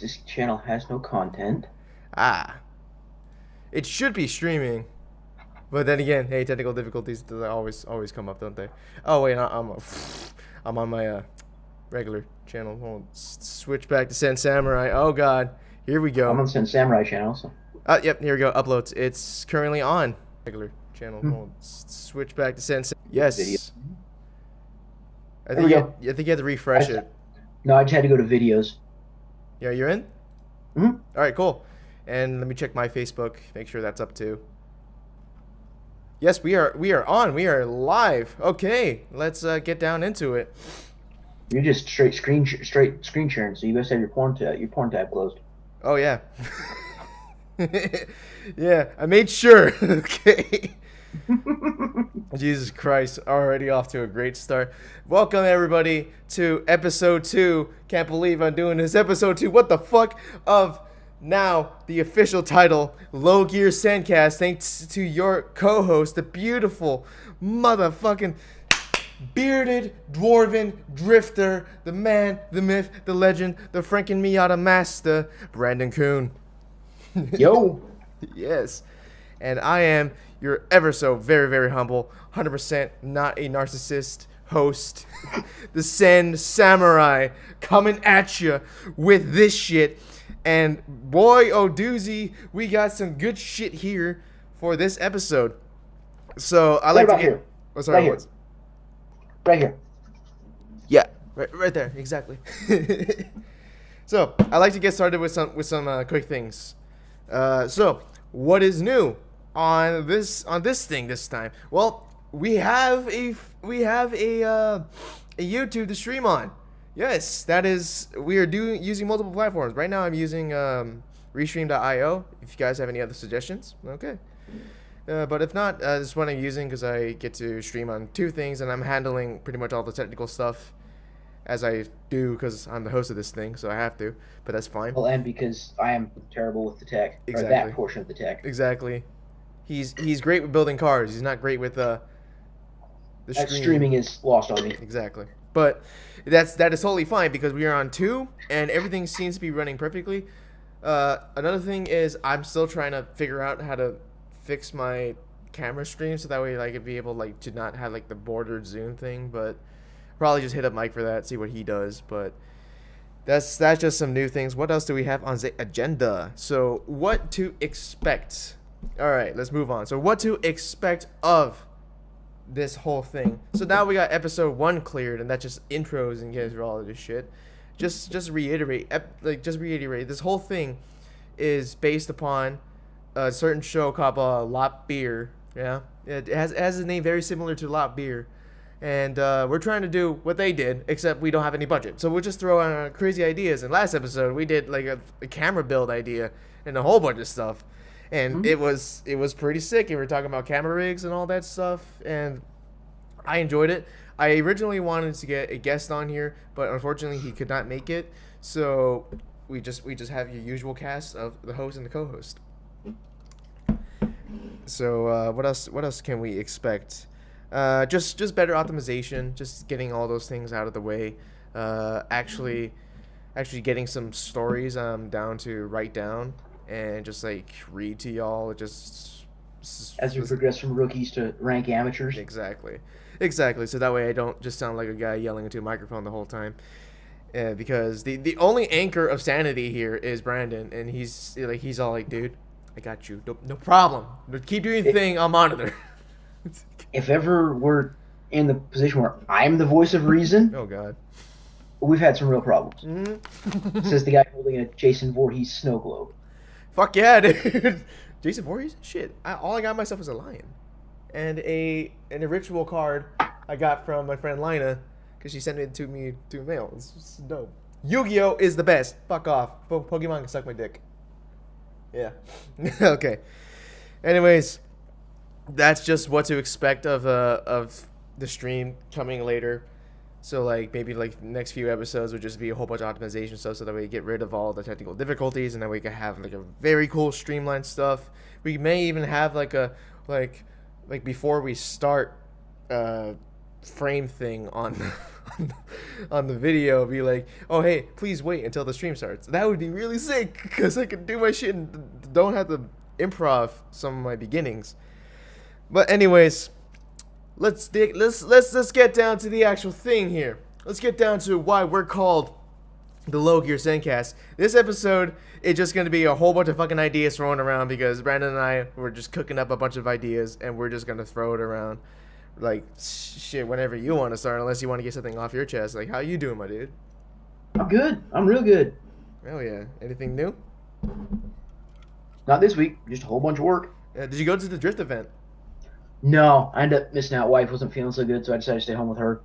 This channel has no content. Ah, it should be streaming, but then again, hey, technical difficulties always come up, don't they? Oh wait, I'm on my regular channel. Hold on, switch back to Send Samurai. Oh god, here we I'm go. on the Samurai channel, so. Yep, here we go. Uploads. It's currently on regular channel. Hold on, switch back to Send. Video. Yes, There we go. I think you have to refresh it. No, I just had to go to videos. Yeah, you're in. Hmm. All right, cool. And let me check my Facebook. Make sure that's up too. Yes, we are on. We are live. Okay, let's get down into it. You're just straight screen sharing, so you must have your porn tab closed. Oh yeah. Yeah, I made sure. Okay. Jesus Christ, already off to a great start. Welcome everybody to episode 2. Can't believe I'm doing this episode 2. What the fuck of now the official title, Low Gear Sendcast, thanks to your co-host, the beautiful motherfucking bearded dwarven drifter, the man, the myth, the legend, the Franken Miata master, Brandon Kuhn. Yo. Yes. And I am your ever so very, very humble, 100% not a narcissist host, the Send Samurai, coming at you with this shit. And boy, oh doozy, we got some good shit here for this episode. So I like to get. Here. Oh, sorry, right here. Right here. Yeah, right there, exactly. So I like to get started with some quick things. So what is new on this thing this time? Well, we have a YouTube to stream on. Yes, that is, we are using multiple platforms. Right now I'm using Restream.io. If you guys have any other suggestions, okay. But if not, this is what I'm using because I get to stream on 2 things, and I'm handling pretty much all the technical stuff as I do because I'm the host of this thing, so I have to. But that's fine. Well, and because I am terrible with the tech, Exactly. or that portion of the tech. Exactly. He's great with building cars. He's not great with the streaming is lost on me. Exactly. But that is totally fine because we are on 2 and everything seems to be running perfectly. Another thing is I'm still trying to figure out how to fix my camera stream so that way I could be able to not have the bordered zoom thing, but probably just hit up Mike for that, see what he does. But that's just some new things. What else do we have on the agenda? So what to expect? All right, let's move on. So what to expect of this whole thing? So now we got episode 1 cleared, and that just intros and gets through all of this shit. Just reiterate, this whole thing is based upon a certain show called Lot Beer. Yeah, it has a name very similar to Lot Beer, and we're trying to do what they did, except we don't have any budget. So we'll just throw out crazy ideas. And last episode we did a camera build idea and a whole bunch of stuff. And it was pretty sick. And we were talking about camera rigs and all that stuff, and I enjoyed it. I originally wanted to get a guest on here, but unfortunately he could not make it. So we just have your usual cast of the host and the co-host. So what else can we expect? Just better optimization, just getting all those things out of the way. Actually getting some stories down to write down and just read to y'all. Just as we progress from rookies to rank amateurs. Exactly. So that way I don't just sound like a guy yelling into a microphone the whole time. Because the only anchor of sanity here is Brandon, and he's all like, dude, I got you. No problem. Keep doing your thing. I'll monitor. If ever we're in the position where I'm the voice of reason, oh god, we've had some real problems. Mm-hmm. Says the guy holding a Jason Voorhees snow globe. Fuck yeah, dude. Jason Voorhees? Shit. All I got myself is a lion. And a ritual card I got from my friend Lina, because she sent it to me through mail. It's dope. Yu-Gi-Oh is the best. Fuck off. Pokemon can suck my dick. Yeah. Okay. Anyways, that's just what to expect of the stream coming later. So maybe next few episodes would just be a whole bunch of optimization stuff, so that we get rid of all the technical difficulties, and then we can have a very cool streamlined stuff. We may even have before we start frame thing on on the video, be like, oh hey, please wait until the stream starts. That would be really sick because I could do my shit and don't have to improv some of my beginnings. But anyways, let's get down to the actual thing here. Let's get down to why we're called the Low Gear Sendcast. This episode is just going to be a whole bunch of fucking ideas thrown around because Brandon and I were just cooking up a bunch of ideas and we're just going to throw it around like shit whenever you want to start, unless you want to get something off your chest. Like, how you doing, my dude? I'm good. I'm real good. Oh yeah. Anything new? Not this week. Just a whole bunch of work. Did you go to the drift event? No, I ended up missing out. Wife wasn't feeling so good, so I decided to stay home with her.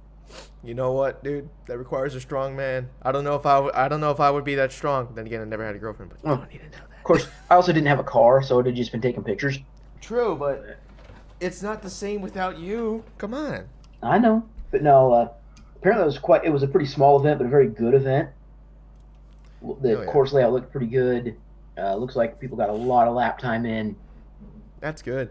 You know what, dude? That requires a strong man. I don't know if I would be that strong. Then again, I never had a girlfriend, but you don't need to know that. Of course, I also didn't have a car, so I'd have just been taking pictures. True, but it's not the same without you. Come on. I know, but no. Apparently, it was a pretty small event, but a very good event. The course layout looked pretty good. Looks like people got a lot of lap time in. That's good.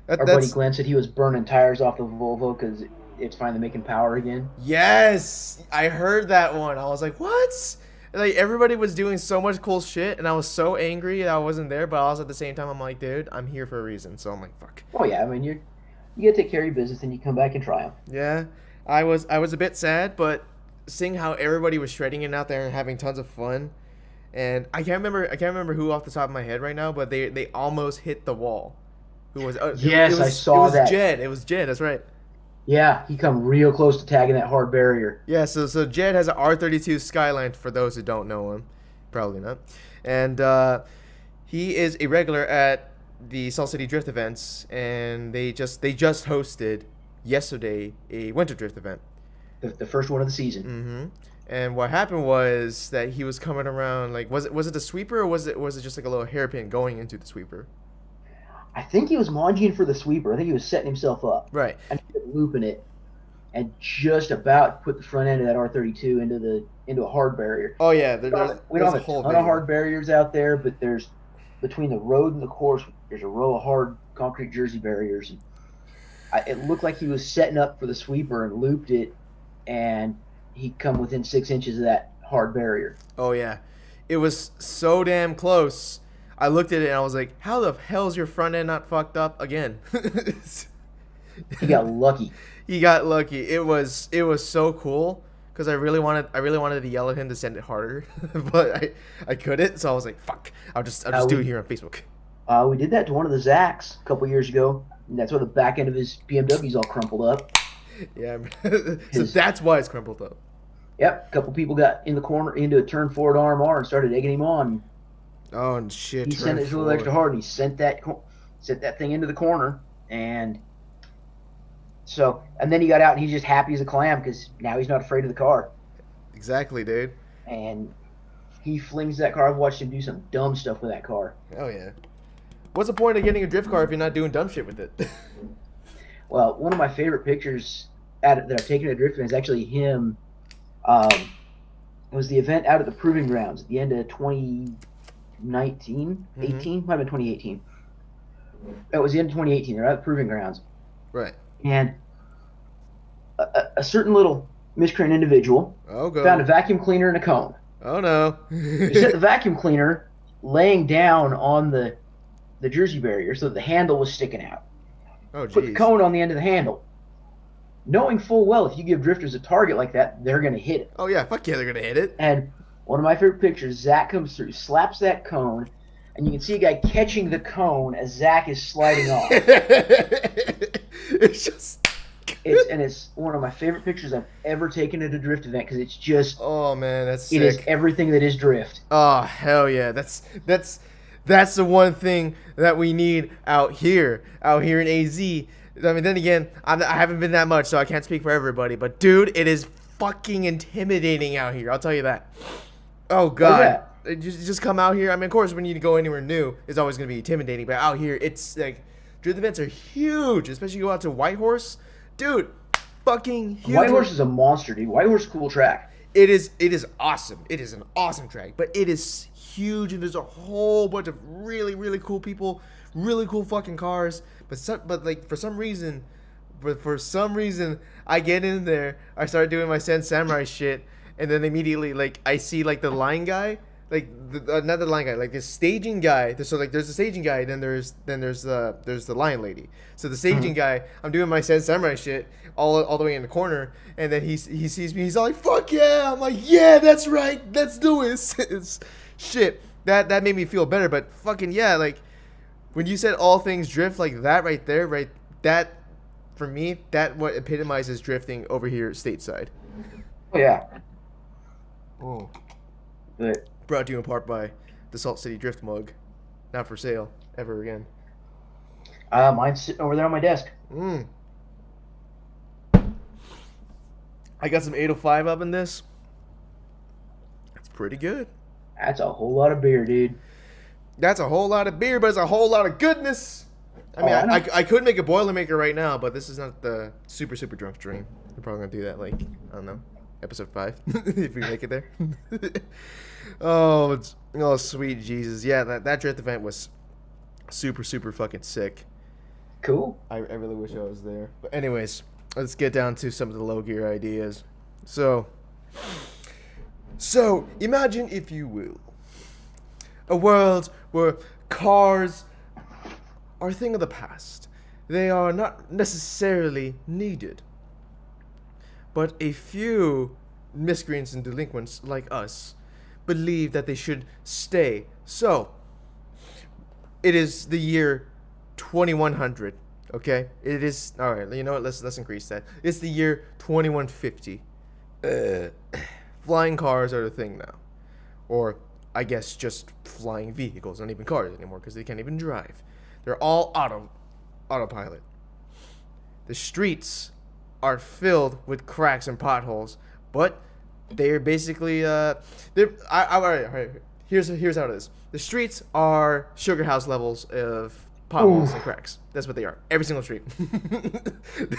Our buddy Glenn said he was burning tires off the Volvo because it's finally making power again. Yes, I heard that one. I was like, what? Like, everybody was doing so much cool shit, and I was so angry that I wasn't there, but also at the same time, I'm like, dude, I'm here for a reason, so I'm like, fuck. Oh, yeah, I mean, you gotta take care of your business, and you come back and try them. Yeah, I was a bit sad, but seeing how everybody was shredding it out there and having tons of fun, and I can't remember who off the top of my head right now, but they almost hit the wall. Who was? Yes, I saw that. It was Jed. That's right. Yeah, he come real close to tagging that hard barrier. Yeah, so Jed has an R32 Skyline, for those who don't know him. Probably not. And he is a regular at the Salt City Drift events, and they just hosted yesterday a winter drift event. The first one of the season. Mm-hmm. And what happened was that he was coming around, like, was it the sweeper, or was it just like a little hairpin going into the sweeper? I think he was lunging for the sweeper. I think he was setting himself up. Right. And looping it, and just about put the front end of that R32 into a hard barrier. Oh yeah, we don't have a ton of hard barriers out there, but there's between the road and the course, there's a row of hard concrete jersey barriers. And it looked like he was setting up for the sweeper and looped it, and he come within 6 inches of that hard barrier. Oh yeah, it was so damn close. I looked at it and I was like, how the hell's your front end not fucked up again? He got lucky. He got lucky. It was so cool because I really wanted to yell at him to send it harder, but I couldn't. So I was like, fuck. I'll just do it here on Facebook. We did that to one of the Zacks a couple years ago. And that's why the back end of his BMW's all crumpled up. Yeah. So that's why it's crumpled up. Yep. A couple people got in the corner into a turn forward RMR and started egging him on. Oh and shit! He sent it a little extra hard, and he sent that thing into the corner, and then he got out, and he's just happy as a clam because now he's not afraid of the car. Exactly, dude. And he flings that car. I've watched him do some dumb stuff with that car. Oh yeah. What's the point of getting a drift car if you're not doing dumb shit with it? Well, one of my favorite pictures that I've taken at drift event is actually him. It was the event out at the Proving Grounds at the end of 2019, 18, might have been 2018. It was the end of 2018. They're at the Proving Grounds. Right. And a certain little miscreant individual found a vacuum cleaner and a cone. Oh, no. He set the vacuum cleaner laying down on the jersey barrier so that the handle was sticking out. Oh, geez. Put the cone on the end of the handle. Knowing full well if you give drifters a target like that, they're going to hit it. Oh, yeah. Fuck yeah, they're going to hit it. And one of my favorite pictures, Zach comes through, slaps that cone, and you can see a guy catching the cone as Zach is sliding off. It's one of my favorite pictures I've ever taken at a drift event because it's just... Oh, man, that's sick. It is everything that is drift. Oh, hell yeah. That's the one thing that we need out here in AZ. I mean, then again, I haven't been that much, so I can't speak for everybody. But, dude, it is fucking intimidating out here. I'll tell you that. Oh, God. Oh, yeah. Just come out here. I mean, of course, when you go anywhere new, it's always going to be intimidating. But out here, it's like, drift events are huge, especially you go out to Whitehorse. Dude, fucking huge. Whitehorse is a monster, dude. Whitehorse is a cool track. It is awesome. It is an awesome track, but it is huge, and there's a whole bunch of really, really cool people, really cool fucking cars. But like for some reason, But for some reason, I get in there, I start doing my Sen Samurai shit, and then immediately, like, I see, like, the line guy, like, not the line guy, like, the staging guy. So, like, there's the staging guy, then there's the lion lady. So the staging guy, I'm doing my Sen Samurai shit all the way in the corner, and then he sees me, he's all like, fuck yeah! I'm like, yeah, that's right, let's do this. It's shit. That made me feel better, but fucking yeah, like, when you said all things drift, like that right there, right, that, for me, that what epitomizes drifting over here stateside. Oh, yeah. Oh. But Brought to you in part by the Salt City Drift mug. Not for sale ever again. mine's sitting over there on my desk. I got some 805 up in this. That's pretty good. That's a whole lot of beer, dude. That's a whole lot of beer, but it's a whole lot of goodness. I mean, I could make a Boilermaker right now, but this is not the super drunk stream. We're probably going to do that, like, I don't know, episode 5, if we make it there. Oh, sweet Jesus. Yeah, that drift event was super fucking sick. Cool. I really wish I was there. But anyways, let's get down to some of the low gear ideas. So imagine, if you will, a world where cars are a thing of the past. They are not necessarily needed. But a few miscreants and delinquents like us believe that they should stay. So, it is the year 2100, okay? It is, alright, you know what, let's increase that. It's the year 2150. Flying cars are the thing now. Or, I guess, just flying vehicles, not even cars anymore, because they can't even drive. They're all autopilot. The streets are filled with cracks and potholes, but they're basically all right. Here's how it is. The streets are sugar house levels of potholes and cracks. That's what they are. Every single street.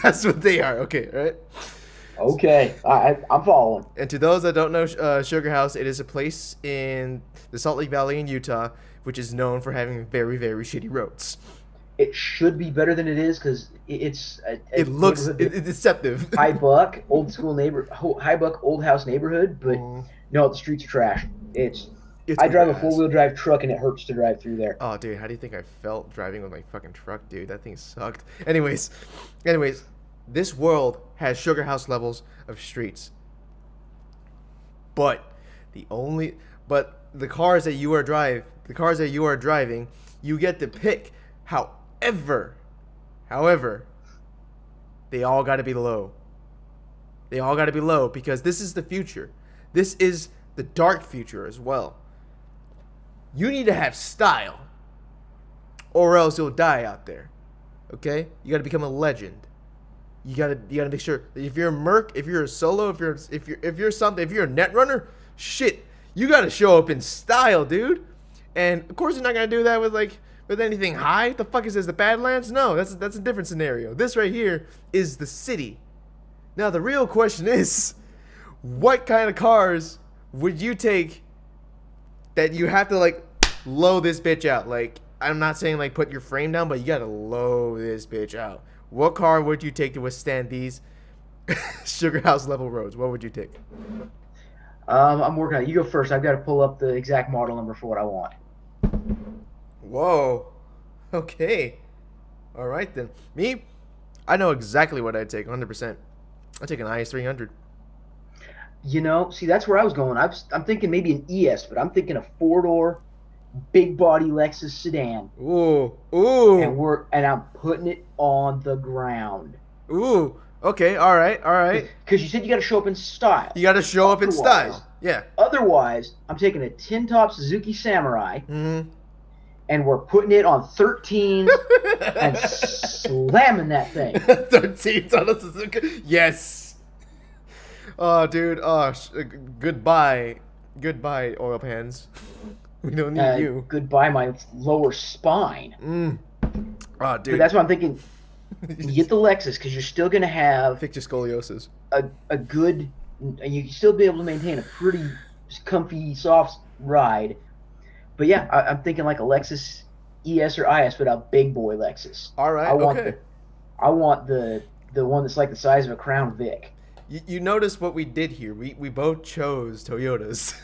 That's what they are. Okay, right? Okay, I'm following. And to those that don't know Sugar House, it is a place in the Salt Lake Valley in Utah, which is known for having very shitty roads. It should be better than it is because it's. It looks deceptive. High Buck, old house neighborhood, but no, the streets are trash. I drive a 4-wheel drive truck and it hurts to drive through there. Oh, dude, how do you think I felt driving with my fucking truck, dude? That thing sucked. Anyways, this world has sugar house levels of streets. But the cars that you are driving, you get to pick. However, they all got to be low. They all got to be low because this is the future. This is the dark future as well. You need to have style, or else you'll die out there. Okay? You got to become a legend. You gotta make sure that if you're a merc, if you're a solo, if you're a net runner, shit, you gotta show up in style, dude. And of course, you're not gonna do that with anything high. The fuck is this, the Badlands? No, that's a different scenario. This right here is the city. Now the real question is, what kind of cars would you take that you have to low this bitch out? Like, I'm not saying put your frame down, but you gotta low this bitch out. What car would you take to withstand these sugar house level roads? What would you take? I'm working on it. You go first. I've got to pull up the exact model number for what I want. Whoa. Okay. All right then. Me, I know exactly what I'd take. 100%. I'd take an IS 300. See, that's where I was going. I'm thinking maybe an ES, but I'm thinking a 4-door, big body Lexus sedan. Ooh. And I'm putting it on the ground. Ooh. Okay. All right. Because you said you got to show up in style. You got to show up in style. Yeah. Otherwise, I'm taking a tin-top Suzuki Samurai. Mm-hmm. And we're putting it on 13 and slamming that thing. 13 on a Suzuki. Yes. Oh, dude. Oh, goodbye, oil pans. We don't need you. Goodbye, my lower spine. Oh, dude. But that's what I'm thinking. You get the Lexus because you're still going to have... Fix your scoliosis. A good... And you can still be able to maintain a pretty comfy, soft ride. But yeah, I'm thinking like a Lexus ES or IS, but a big boy Lexus. All right, I want the the one that's like the size of a Crown Vic. You notice what we did here? We both chose Toyotas.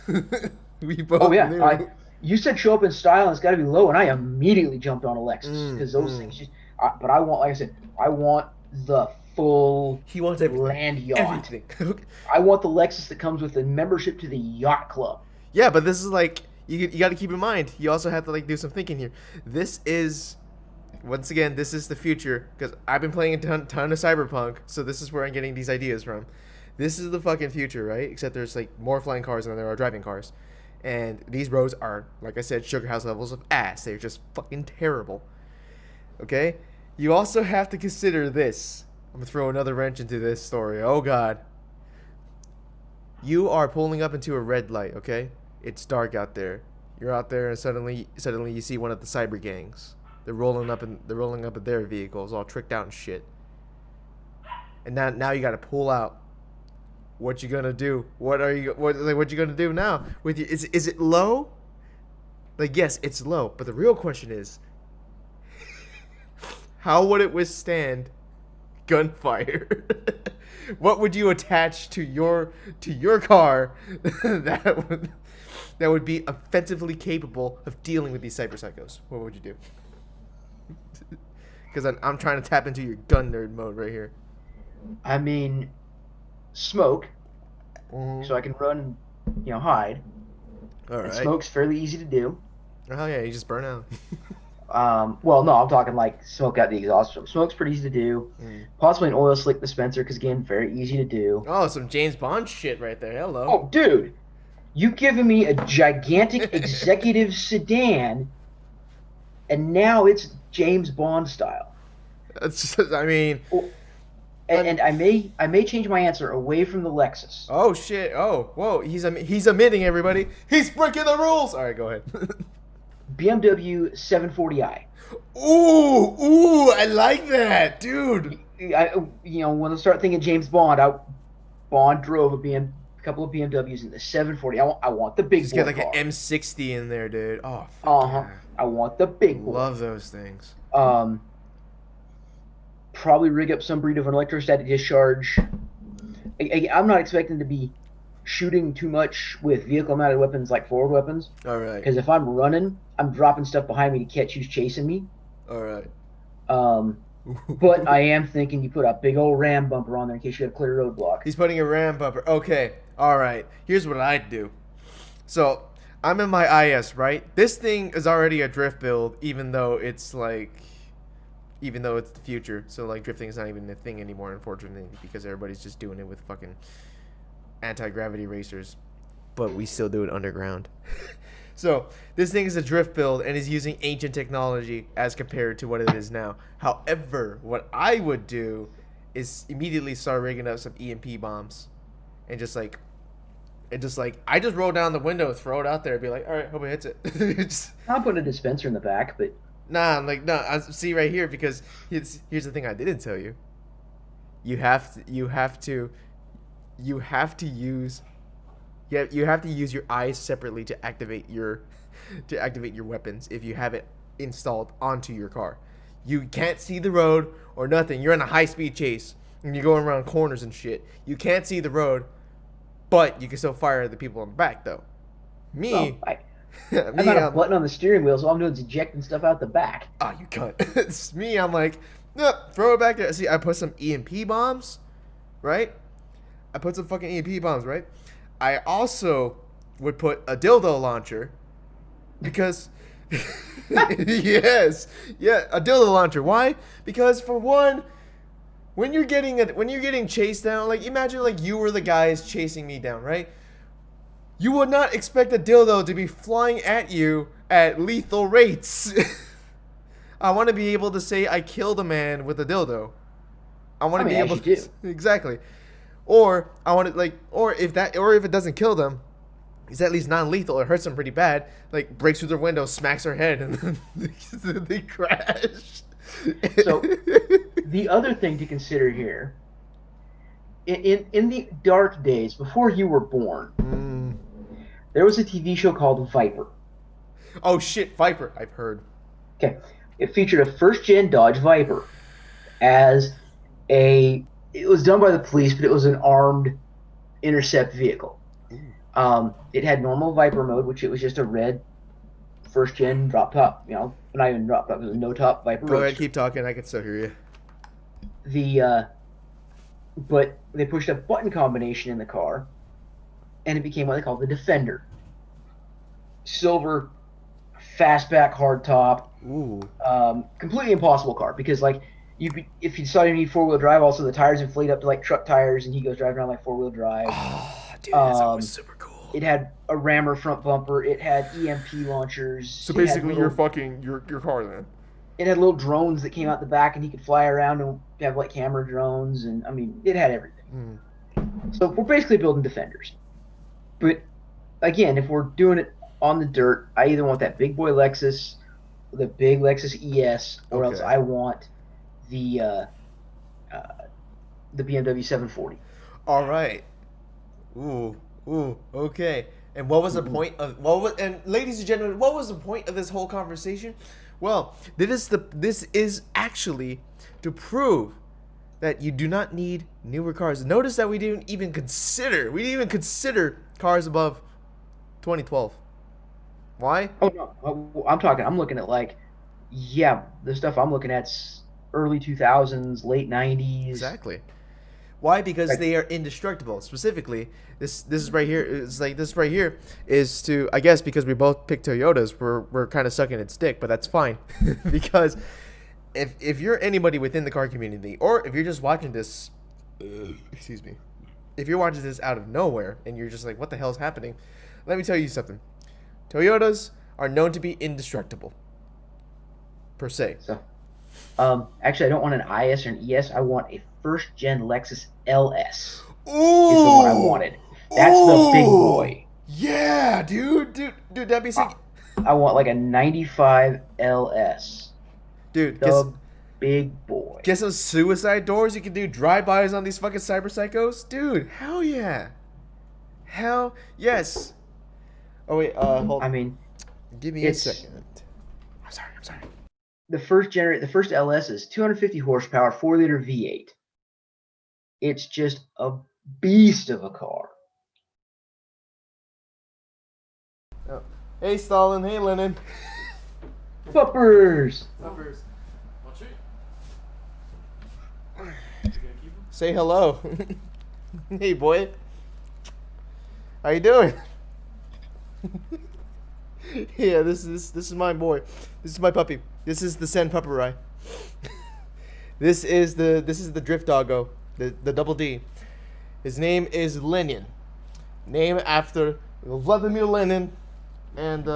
We both. Oh yeah, you said show up in style and it's got to be low, and I immediately jumped on a Lexus because those things just. But I want, like I said, I want the full he wants everything. Land yacht. Everything. I want the Lexus that comes with a membership to the yacht club. Yeah, but this is like you got to keep in mind. You also have to like do some thinking here. This is. Once again, this is the future, because I've been playing a ton of Cyberpunk, so this is where I'm getting these ideas from. This is the fucking future, right? Except there's, like, more flying cars than there are driving cars. And these roads are, like I said, sugar house levels of ass. They're just fucking terrible. Okay? You also have to consider this. I'm going to throw another wrench into this story. Oh, God. You are pulling up into a red light, okay? It's dark out there. You're out there, and suddenly you see one of the cyber gangs. They're rolling up in their vehicles, all tricked out and shit. And now you got to pull out. What you gonna do? What you gonna do now? With you, is it low? Like, yes, it's low, but the real question is, how would it withstand gunfire? What would you attach to your car that would be offensively capable of dealing with these cyber psychos? What would you do? Because I'm trying to tap into your gun nerd mode right here. I mean, smoke, so I can run and, hide. All right. And smoke's fairly easy to do. Oh, yeah, you just burn out. Well, no, I'm talking like smoke out the exhaust. Smoke's pretty easy to do. Possibly an oil slick dispenser, because, again, very easy to do. Oh, some James Bond shit right there. Hello. Oh, dude. You giving me a gigantic executive sedan, and now it's James Bond style. That's just, I mean... And I may change my answer away from the Lexus. Oh, shit. Oh, whoa. He's admitting, everybody. He's breaking the rules. All right, go ahead. BMW 740i. Ooh, I like that, dude. When I start thinking James Bond, Bond drove a couple of BMWs in the 740. I want the big boy car. Get like car. an M60 in there, dude. Oh, yeah. I want the big boy. Love those things. Probably rig up some breed of an electrostatic discharge. I'm not expecting to be shooting too much with vehicle-mounted weapons like forward weapons. All right. Because if I'm running, I'm dropping stuff behind me to catch who's chasing me. All right. But I am thinking you put a big old ram bumper on there in case you have a clear roadblock. He's putting a ram bumper. Okay. All right. Here's what I'd do. So I'm in my IS, right? This thing is already a drift build, even though it's the future. So like drifting is not even a thing anymore, unfortunately, because everybody's just doing it with fucking anti-gravity racers. But we still do it underground. So this thing is a drift build and is using ancient technology as compared to what it is now. However, what I would do is immediately start rigging up some EMP bombs, and just I just roll down the window, throw it out there, and be like, all right, hope it hits it. I'll put a dispenser in the back, but I see right here, because here's the thing I didn't tell you. You have to use your eyes separately to activate your weapons if you have it installed onto your car. You can't see the road or nothing. You're in a high-speed chase and you're going around corners and shit. You can't see the road, but you can still fire at the people in the back, though. I got a button on the steering wheel, so all I'm doing is ejecting stuff out the back. Oh, you cunt. It's me. I'm like, no, throw it back there. See, I put some EMP bombs, right? I put some fucking EMP bombs, right? I also would put a dildo launcher, because yes, yeah, a dildo launcher. Why? Because for one, when you're getting chased down, like imagine like you were the guys chasing me down, right? You would not expect a dildo to be flying at you at lethal rates. I want to be able to say I killed a man with a dildo. I want to be able to exactly. Or I want to if it doesn't kill them, it's at least non-lethal. It hurts them pretty bad. Like breaks through their window, smacks their head, and then they crash. So the other thing to consider here, in the dark days before you were born, there was a TV show called Viper. Oh shit, Viper! I've heard. Okay, it featured a first-gen Dodge Viper as It was done by the police, but it was an armed intercept vehicle. It had normal Viper mode, which it was just a red first gen drop top. Not even drop top. It was a no top Viper. Go ahead, keep talking. I can still hear you. But they pushed a button combination in the car, and it became what they call the Defender. Silver, fastback, hard top. Ooh. Completely impossible car because if you saw you need 4-wheel drive, also the tires inflate up to like truck tires, and he goes driving around like 4-wheel drive. Oh, dude, that's always super cool. It had a rammer front bumper. It had EMP launchers. So basically, you're fucking your car then. It had little drones that came out the back, and he could fly around and have like camera drones, and I mean, it had everything. So we're basically building Defenders. But again, if we're doing it on the dirt, I either want that big boy Lexus, the big Lexus ES, or else I want the BMW 740. All right. Ooh, okay. And what was the point of and ladies and gentlemen, what was the point of this whole conversation? Well, this is actually to prove that you do not need newer cars. Notice that we didn't even consider cars above 2012. Why? Oh no, I'm looking at the stuff I'm looking at's early 2000s, late 90s. Exactly. Why? Because they are indestructible. Specifically, this is right here. It's like this right here is to, I guess, because we both picked Toyotas, we're kind of sucking its dick, but that's fine because if you're anybody within the car community, or if you're just watching this, excuse me, if you're watching this out of nowhere and you're just like, what the hell's happening? Let me tell you something. Toyotas are known to be indestructible, per se. So, actually, I don't want an IS or an ES. I want a first-gen Lexus LS. Ooh, is the one I wanted. That's the big boy. Yeah, dude, that'd be sick. I want like a 95 LS. Dude, the big boy. Get some suicide doors. You can do drive-bys on these fucking cyber psychos. Dude, hell yeah. Hell yes. Oh, wait, hold on. I mean, give me a second. I'm sorry. The first LS is 250 horsepower, 4-liter V8. It's just a beast of a car. Oh. Hey, Stalin. Hey, Lenin. Puppers. Say hello. Hey, boy. How you doing? Yeah, this is my boy. This is my puppy. This is the Send Pupperai. This is the drift doggo, the double D. His name is Lenin, named after Vladimir Lenin, and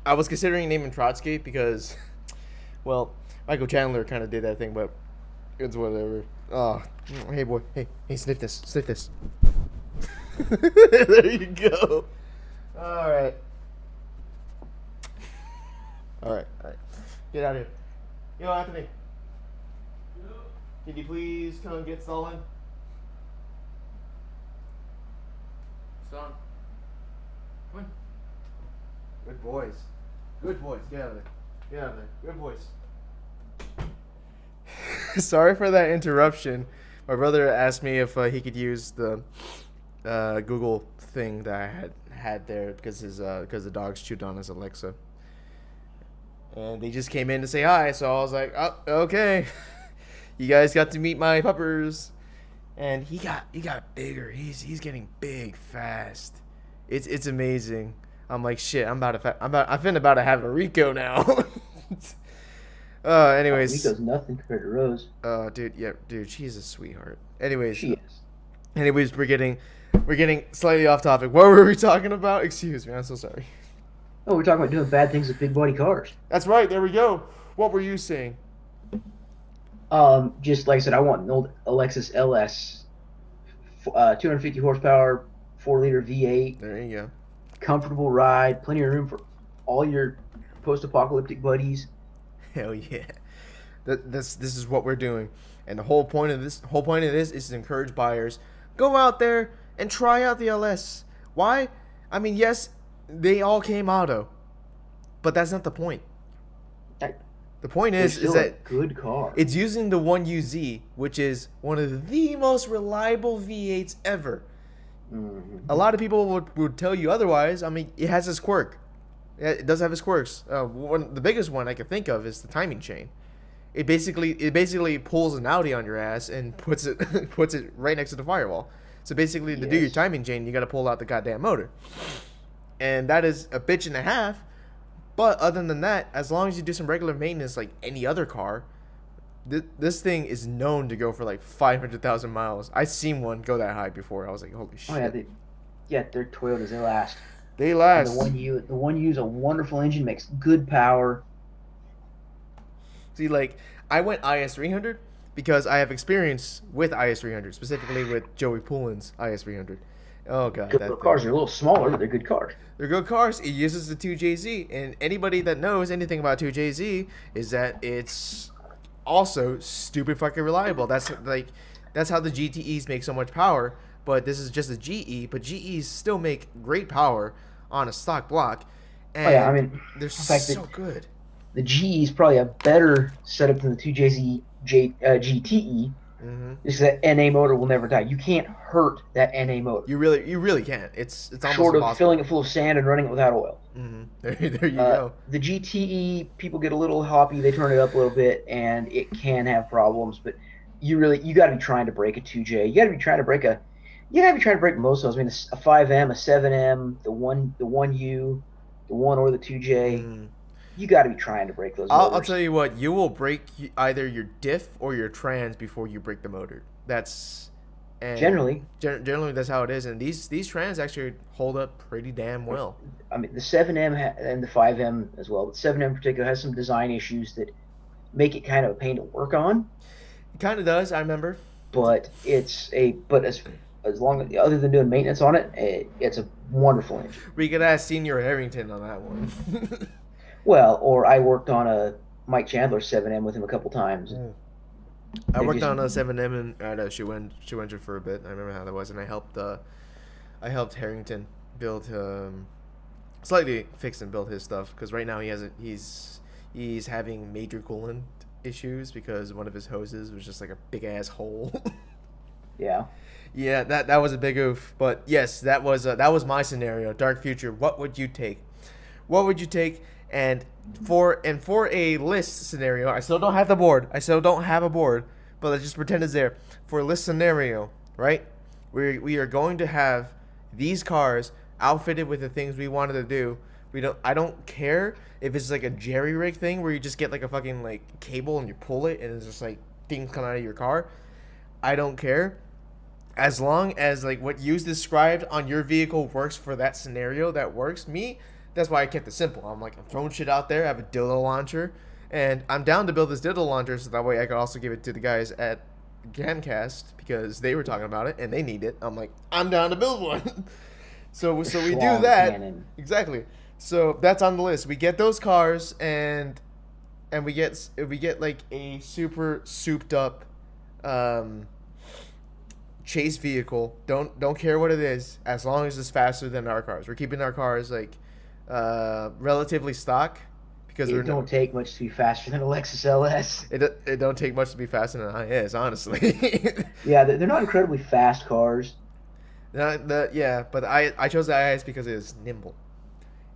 I was considering naming Trotsky because, well, Michael Chandler kind of did that thing, but it's whatever. Oh, hey boy, hey, sniff this. There you go. All right. Get out of here. Yo, Anthony. Can you please come get Stalin? Stalin. Come on. Good boys. Get out of there. Good boys. Sorry for that interruption. My brother asked me if he could use the Google thing that I had there because the dogs chewed on his Alexa. And they just came in to say hi, so I was like, oh, okay. You guys got to meet my puppers. And he got bigger. He's getting big fast. It's amazing. I'm like, shit, I'm about to have a Rico now. Anyways. Rico's nothing compared to Rose. Dude, she's a sweetheart. Anyways. She is. Anyways, we're getting slightly off topic. What were we talking about? Excuse me, I'm so sorry. Oh, we're talking about doing bad things with big body cars. That's right. There we go. What were you saying? Just like I said, I want an old Lexus LS, 250 horsepower, 4-liter V8. There you go. Comfortable ride, plenty of room for all your post-apocalyptic buddies. Hell yeah. This is what we're doing, and the whole point of this is to encourage buyers, go out there and try out the LS. Why? I mean, yes, they all came auto, but that's not the point. The point is still that a good car. it's using the 1UZ, which is one of the most reliable V8s ever. Mm-hmm. A lot of people would tell you otherwise. I mean, it has its quirk. It does have its quirks. The biggest one I can think of is the timing chain. It basically pulls an Audi on your ass and puts it right next to the firewall. So basically, to do your timing chain, you got to pull out the goddamn motor, and that is a bitch and a half. But other than that, as long as you do some regular maintenance like any other car, this thing is known to go for like 500,000 miles. I've seen one go that high before. I was like, holy shit. Oh yeah, they're Toyotas. They last. They last. And the 1U is a wonderful engine, makes good power. See, like, I went IS300 because I have experience with IS300, specifically with Joey Poulin's IS300. Oh, God. Good cars are a little smaller, but they're good cars. They're good cars. It uses the 2JZ, and anybody that knows anything about 2JZ is that it's also stupid fucking reliable. That's how the GTEs make so much power, but this is just a GE, but GEs still make great power on a stock block, and they're so good. The GE is probably a better setup than the 2JZ GTE. Mm-hmm. Just that NA motor will never die. You can't hurt that NA motor. You really can't. It's almost short of impossible. Filling it full of sand and running it without oil. Mm-hmm. There you go. The GTE, people get a little hoppy. They turn it up a little bit, and it can have problems. But you got to be trying to break a 2J. You got to be trying to break most of those. I mean, a 5M, a 7M, the 1U, the 1 or the 2J. Mm. You got to be trying to break those motors. I'll tell you what, you will break either your diff or your trans before you break the motor. That's generally that's how it is, and these trans actually hold up pretty damn well. I mean, the 7M and the 5M as well, but 7M in particular has some design issues that make it kind of a pain to work on. It kind of does, I remember. But as long as other than doing maintenance on it, it's a wonderful engine. We could ask Senior Harrington on that one. Well, or I worked on a Mike Chandler 7M with him a couple times. I worked on a 7M at Shewendra for a bit. I remember how that was, and I helped Harrington build, slightly fix and build his stuff, because right now he's having major coolant issues because one of his hoses was just like a big ass hole. Yeah. Yeah, that was a big oof. But yes, that was my scenario. Dark future. What would you take? What would you take? And for a list scenario, I still don't have the board. I still don't have a board, but let's just pretend it's there. For a list scenario, right? We are going to have these cars outfitted with the things we wanted to do. I don't care if it's like a jerry rig thing where you just get like a fucking like cable and you pull it and it's just like things come out of your car. I don't care. As long as like what you described on your vehicle works for that scenario, that works. That's why I kept it simple. I'm throwing shit out there. I have a dildo launcher, and I'm down to build this dildo launcher so that way I could also give it to the guys at Sendcast because they were talking about it and they need it. I'm down to build one. so we do that. Cannon. Exactly. So that's on the list. We get those cars and we get like a super souped up chase vehicle. Don't care what it is as long as it's faster than our cars. We're keeping our cars like relatively stock because it don't take much to be faster than a Lexus LS. It don't take much to be faster than an IS, honestly. Yeah, they're not incredibly fast cars. But I chose the IS because it is nimble.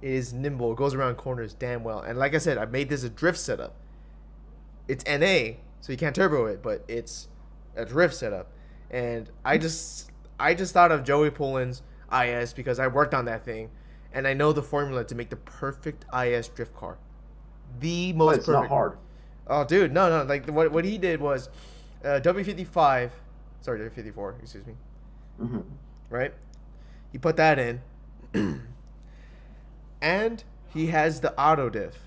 It is nimble. It goes around corners damn well. And like I said, I made this a drift setup. It's NA, so you can't turbo it, but it's a drift setup. And I just thought of Joey Poulin's IS because I worked on that thing. And I know the formula to make the perfect IS drift car. The most it's perfect. Not hard. Oh, dude, no. Like what he did was W54, excuse me. Mm-hmm. Right? He put that in. And he has the auto diff.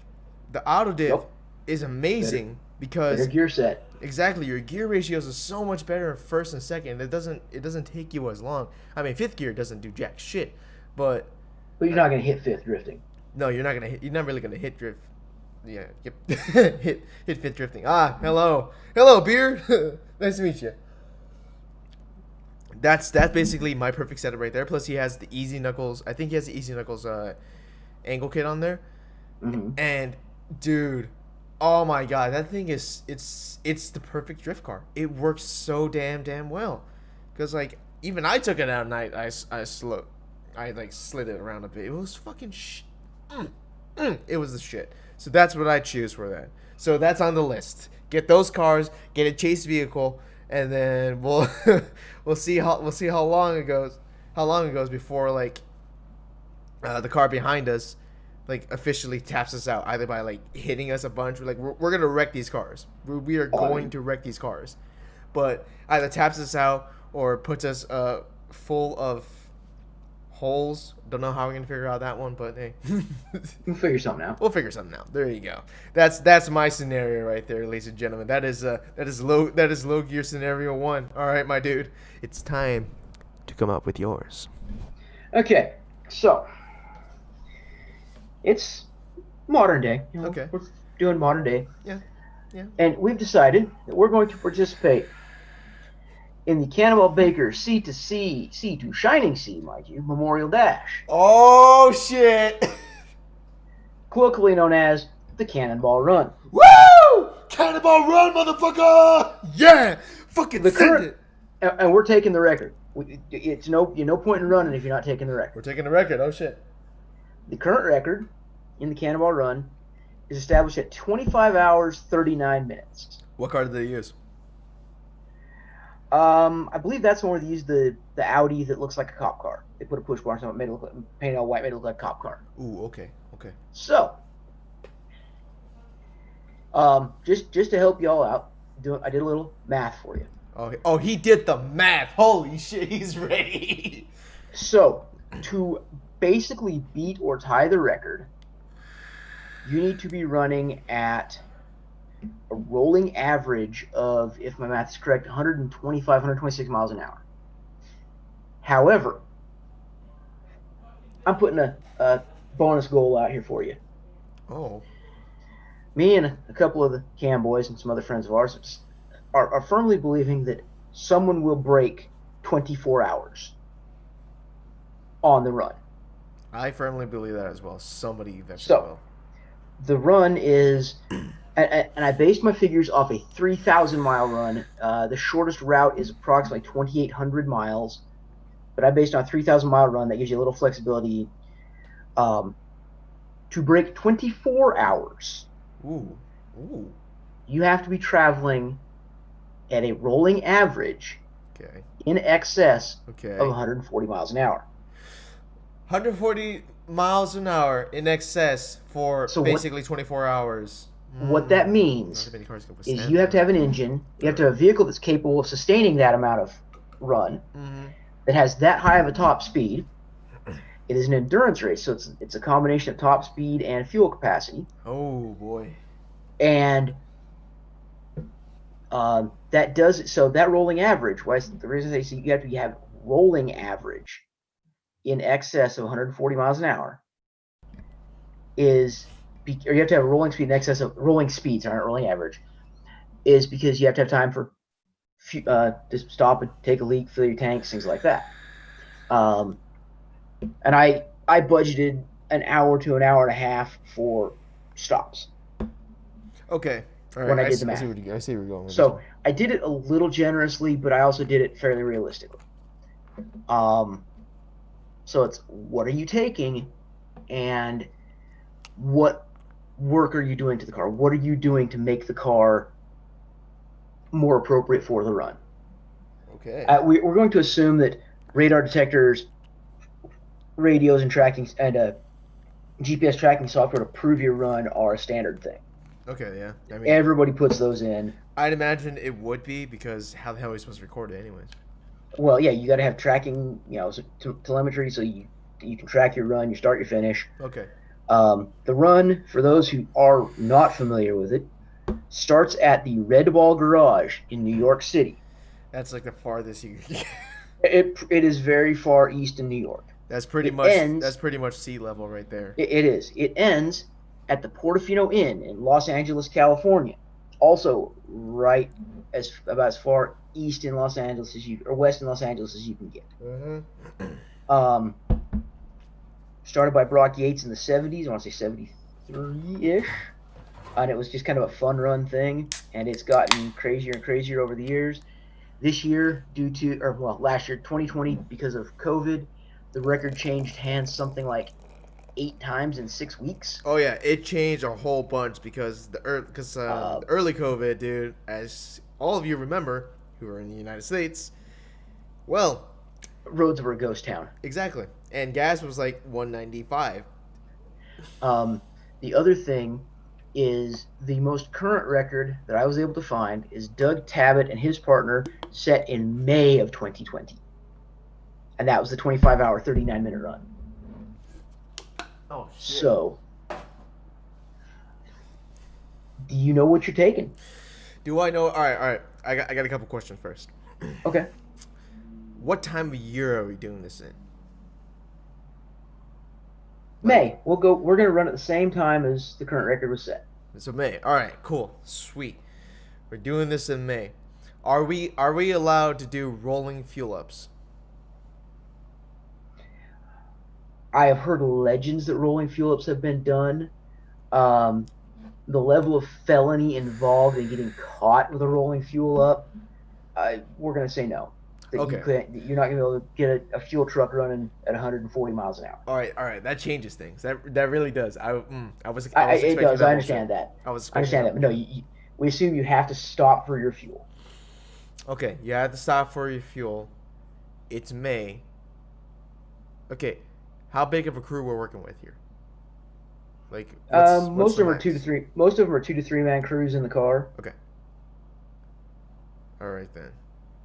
The auto diff is amazing because better gear set. Exactly, your gear ratios are so much better in first and second. It doesn't take you as long. I mean, fifth gear doesn't do jack shit, but you're not gonna hit fifth drifting. No, you're not gonna hit. You're not really gonna hit drift. Yeah, hit fifth drifting. Hello, beer. Nice to meet you. That's basically my perfect setup right there. Plus, he has the Easy Knuckles. I think he has the Easy Knuckles angle kit on there. Mm-hmm. And dude, Oh my god, that thing is it's the perfect drift car. It works so damn well. Cause like even I took it out at night. I like slid it around a bit. It was fucking it was the shit. So that's what I choose for that. So that's on the list. Get those cars, get a chase vehicle, and then we'll we'll see how long it goes. How long it goes before like the car behind us like officially taps us out, either by like hitting us a bunch. We're gonna wreck these cars. We are going to wreck these cars, but either taps us out or puts us full of holes. Don't know how we're gonna figure out that one, but hey, We'll figure something out. we'll figure something out. There you go. That's my scenario right there, ladies and gentlemen. That is low gear scenario 1. All right, my dude, it's time to come up with yours. Okay, so it's modern day. Okay. We're doing modern day. Yeah. And we've decided that we're going to participate in the Cannonball Baker Sea to Shining Sea, mind you, Memorial Dash, Oh shit! colloquially known as the Cannonball Run. Woo! Cannonball Run, motherfucker! Yeah! Fucking send it. And we're taking the record. It's no point in running if you're not taking the record. We're taking the record. Oh shit. The current record in the Cannonball Run is established at 25 hours, 39 minutes. What car did they use? I believe that's when they used the Audi that looks like a cop car. They put a push bar on it, painted all white, made it look like a cop car. Ooh, okay. So, just to help y'all out, I did a little math for you. Oh, he did the math. Holy shit, he's ready. So, to basically beat or tie the record, you need to be running at a rolling average of, if my math is correct, 125, 126 miles an hour. However, I'm putting a bonus goal out here for you. Oh. Me and a couple of the Cam boys and some other friends of ours are firmly believing that someone will break 24 hours on the run. I firmly believe that as well. Somebody eventually So, the run is, and I based my figures off a 3,000 mile run. The shortest route is approximately 2,800 miles, but I based on a 3,000 mile run. That gives you a little flexibility. To break 24 hours, Ooh. you have to be traveling at a rolling average Okay. in excess Okay. of 140 miles an hour. 140 miles an hour in excess for basically 24 hours. What that means Not many cars can is withstand you have to that. have an engine, you have to have a vehicle that's capable of sustaining that amount of run, that has that high of a top speed. It is an endurance race, so it's a combination of top speed and fuel capacity. Oh boy. And that does it. So that rolling average, the reason they say you have to have rolling average in excess of 140 miles an hour or you have to have a rolling speed in excess of rolling speeds, aren't rolling average, is because you have to have time for to stop and take a leak, fill your tanks, things like that. And I budgeted an hour to an hour and a half for stops. Okay. All right. When I did the math. I see where you're going with So this I did it a little generously, but I also did it fairly realistically. So it's, what are you taking, and what work are you doing to the car? What are you doing to make the car more appropriate for the run? Okay. We're going to assume that radar detectors, radios, and tracking and GPS tracking software to prove your run are a standard thing. Okay, yeah. I mean, Everybody puts those in. I'd imagine it would be, because how the hell are we supposed to record it anyways? Well, yeah, you got to have tracking, telemetry, so you can track your run, your start, your finish. Okay. The run, for those who are not familiar with it, starts at the Red Ball Garage in New York City. That's like the farthest you can get. It is very far east in New York. That's pretty much sea level right there. It is. It ends at the Portofino Inn in Los Angeles, California. Also, right about as far east in Los Angeles or west in Los Angeles as you can get. Mm-hmm. Started by Brock Yates in the 70s. I want to say 73-ish. and it was just kind of a fun run thing, and it's gotten crazier and crazier over the years. This year, last year, 2020, because of COVID, the record changed hands something like 8 times in 6 weeks. Oh yeah, it changed a whole bunch because Uh, the early COVID, dude, as all of you remember who are in the United States, well, Roads were a ghost town. exactly, and gas was like 195. Um, the other thing is the most current record that I was able to find is Doug Tabbitt and his partner set in May of 2020. And that was the 25-hour, 39-minute run. Oh shit. So, do you know what you're taking? Do I know? All right, all right. I got a couple questions first. Okay. What time of year are we doing this in? May. We're gonna run at the same time as the current record was set. So May. All right, cool, sweet. We're doing this in May. Are we allowed to do rolling fuel ups? I have heard legends that rolling fuel ups have been done. Um, the level of felony involved in getting caught with a rolling fuel up, we're going to say no. Okay. You're not going to be able to get a fuel truck running at 140 miles an hour. All right. That changes things. That really does. I was It expecting does. that I understand bullshit. that. I was I expecting understand that. But no, we assume you have to stop for your fuel. Okay, you have to stop for your fuel. It's May. Okay, how big of a crew we're working with here? Like, Most of them are 2 to 3. Most of them are 2 to 3 man crews in the car. Okay. All right then.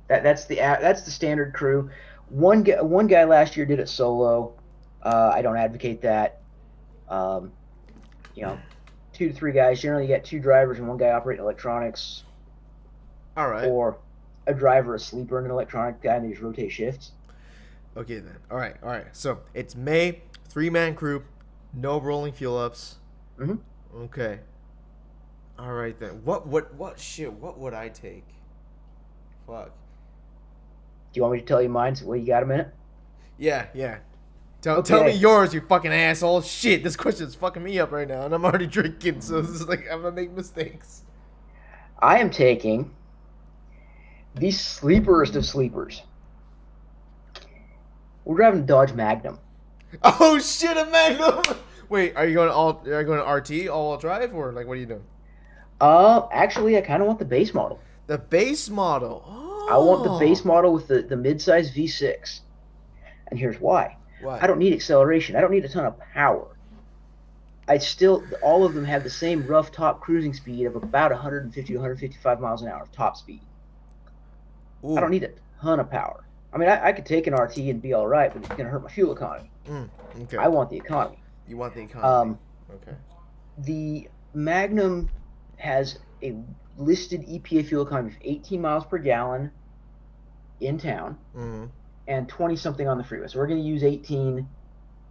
That's the standard crew. One guy last year did it solo. I don't advocate that. Um, you know, 2 to 3 guys. Generally, you get 2 drivers and one guy operating electronics, All right. or a driver, a sleeper, and an electronic guy, and they just rotate shifts. Okay then. All right. So it's May, 3-man crew, no rolling fuel ups. Mhm. Okay. All right then. What shit? What would I take? Fuck. Do you want me to tell you mine? Well, you got a minute? Yeah. Tell Okay. me yours, you fucking asshole. Shit, this question's fucking me up right now, and I'm already drinking, so this is like I'm gonna make mistakes. I am taking the sleeperest of sleepers. We're driving a Dodge Magnum. Oh shit, a Magnum! Wait, are you going to RT all-wheel drive, or like what are you doing? Actually, I kind of want the base model. The base model. Oh. I want the base model with the midsize V6. And here's why. Why? I don't need acceleration. I don't need a ton of power. All of them have the same rough top cruising speed of about 150 to 155 miles an hour top speed. Ooh. I don't need a ton of power. I mean, I could take an RT and be all right, but it's going to hurt my fuel economy. Okay. I want the economy. You want the economy. Okay. The Magnum has a listed EPA fuel economy of 18 miles per gallon in town, and 20-something on the freeway. So we're going to use 18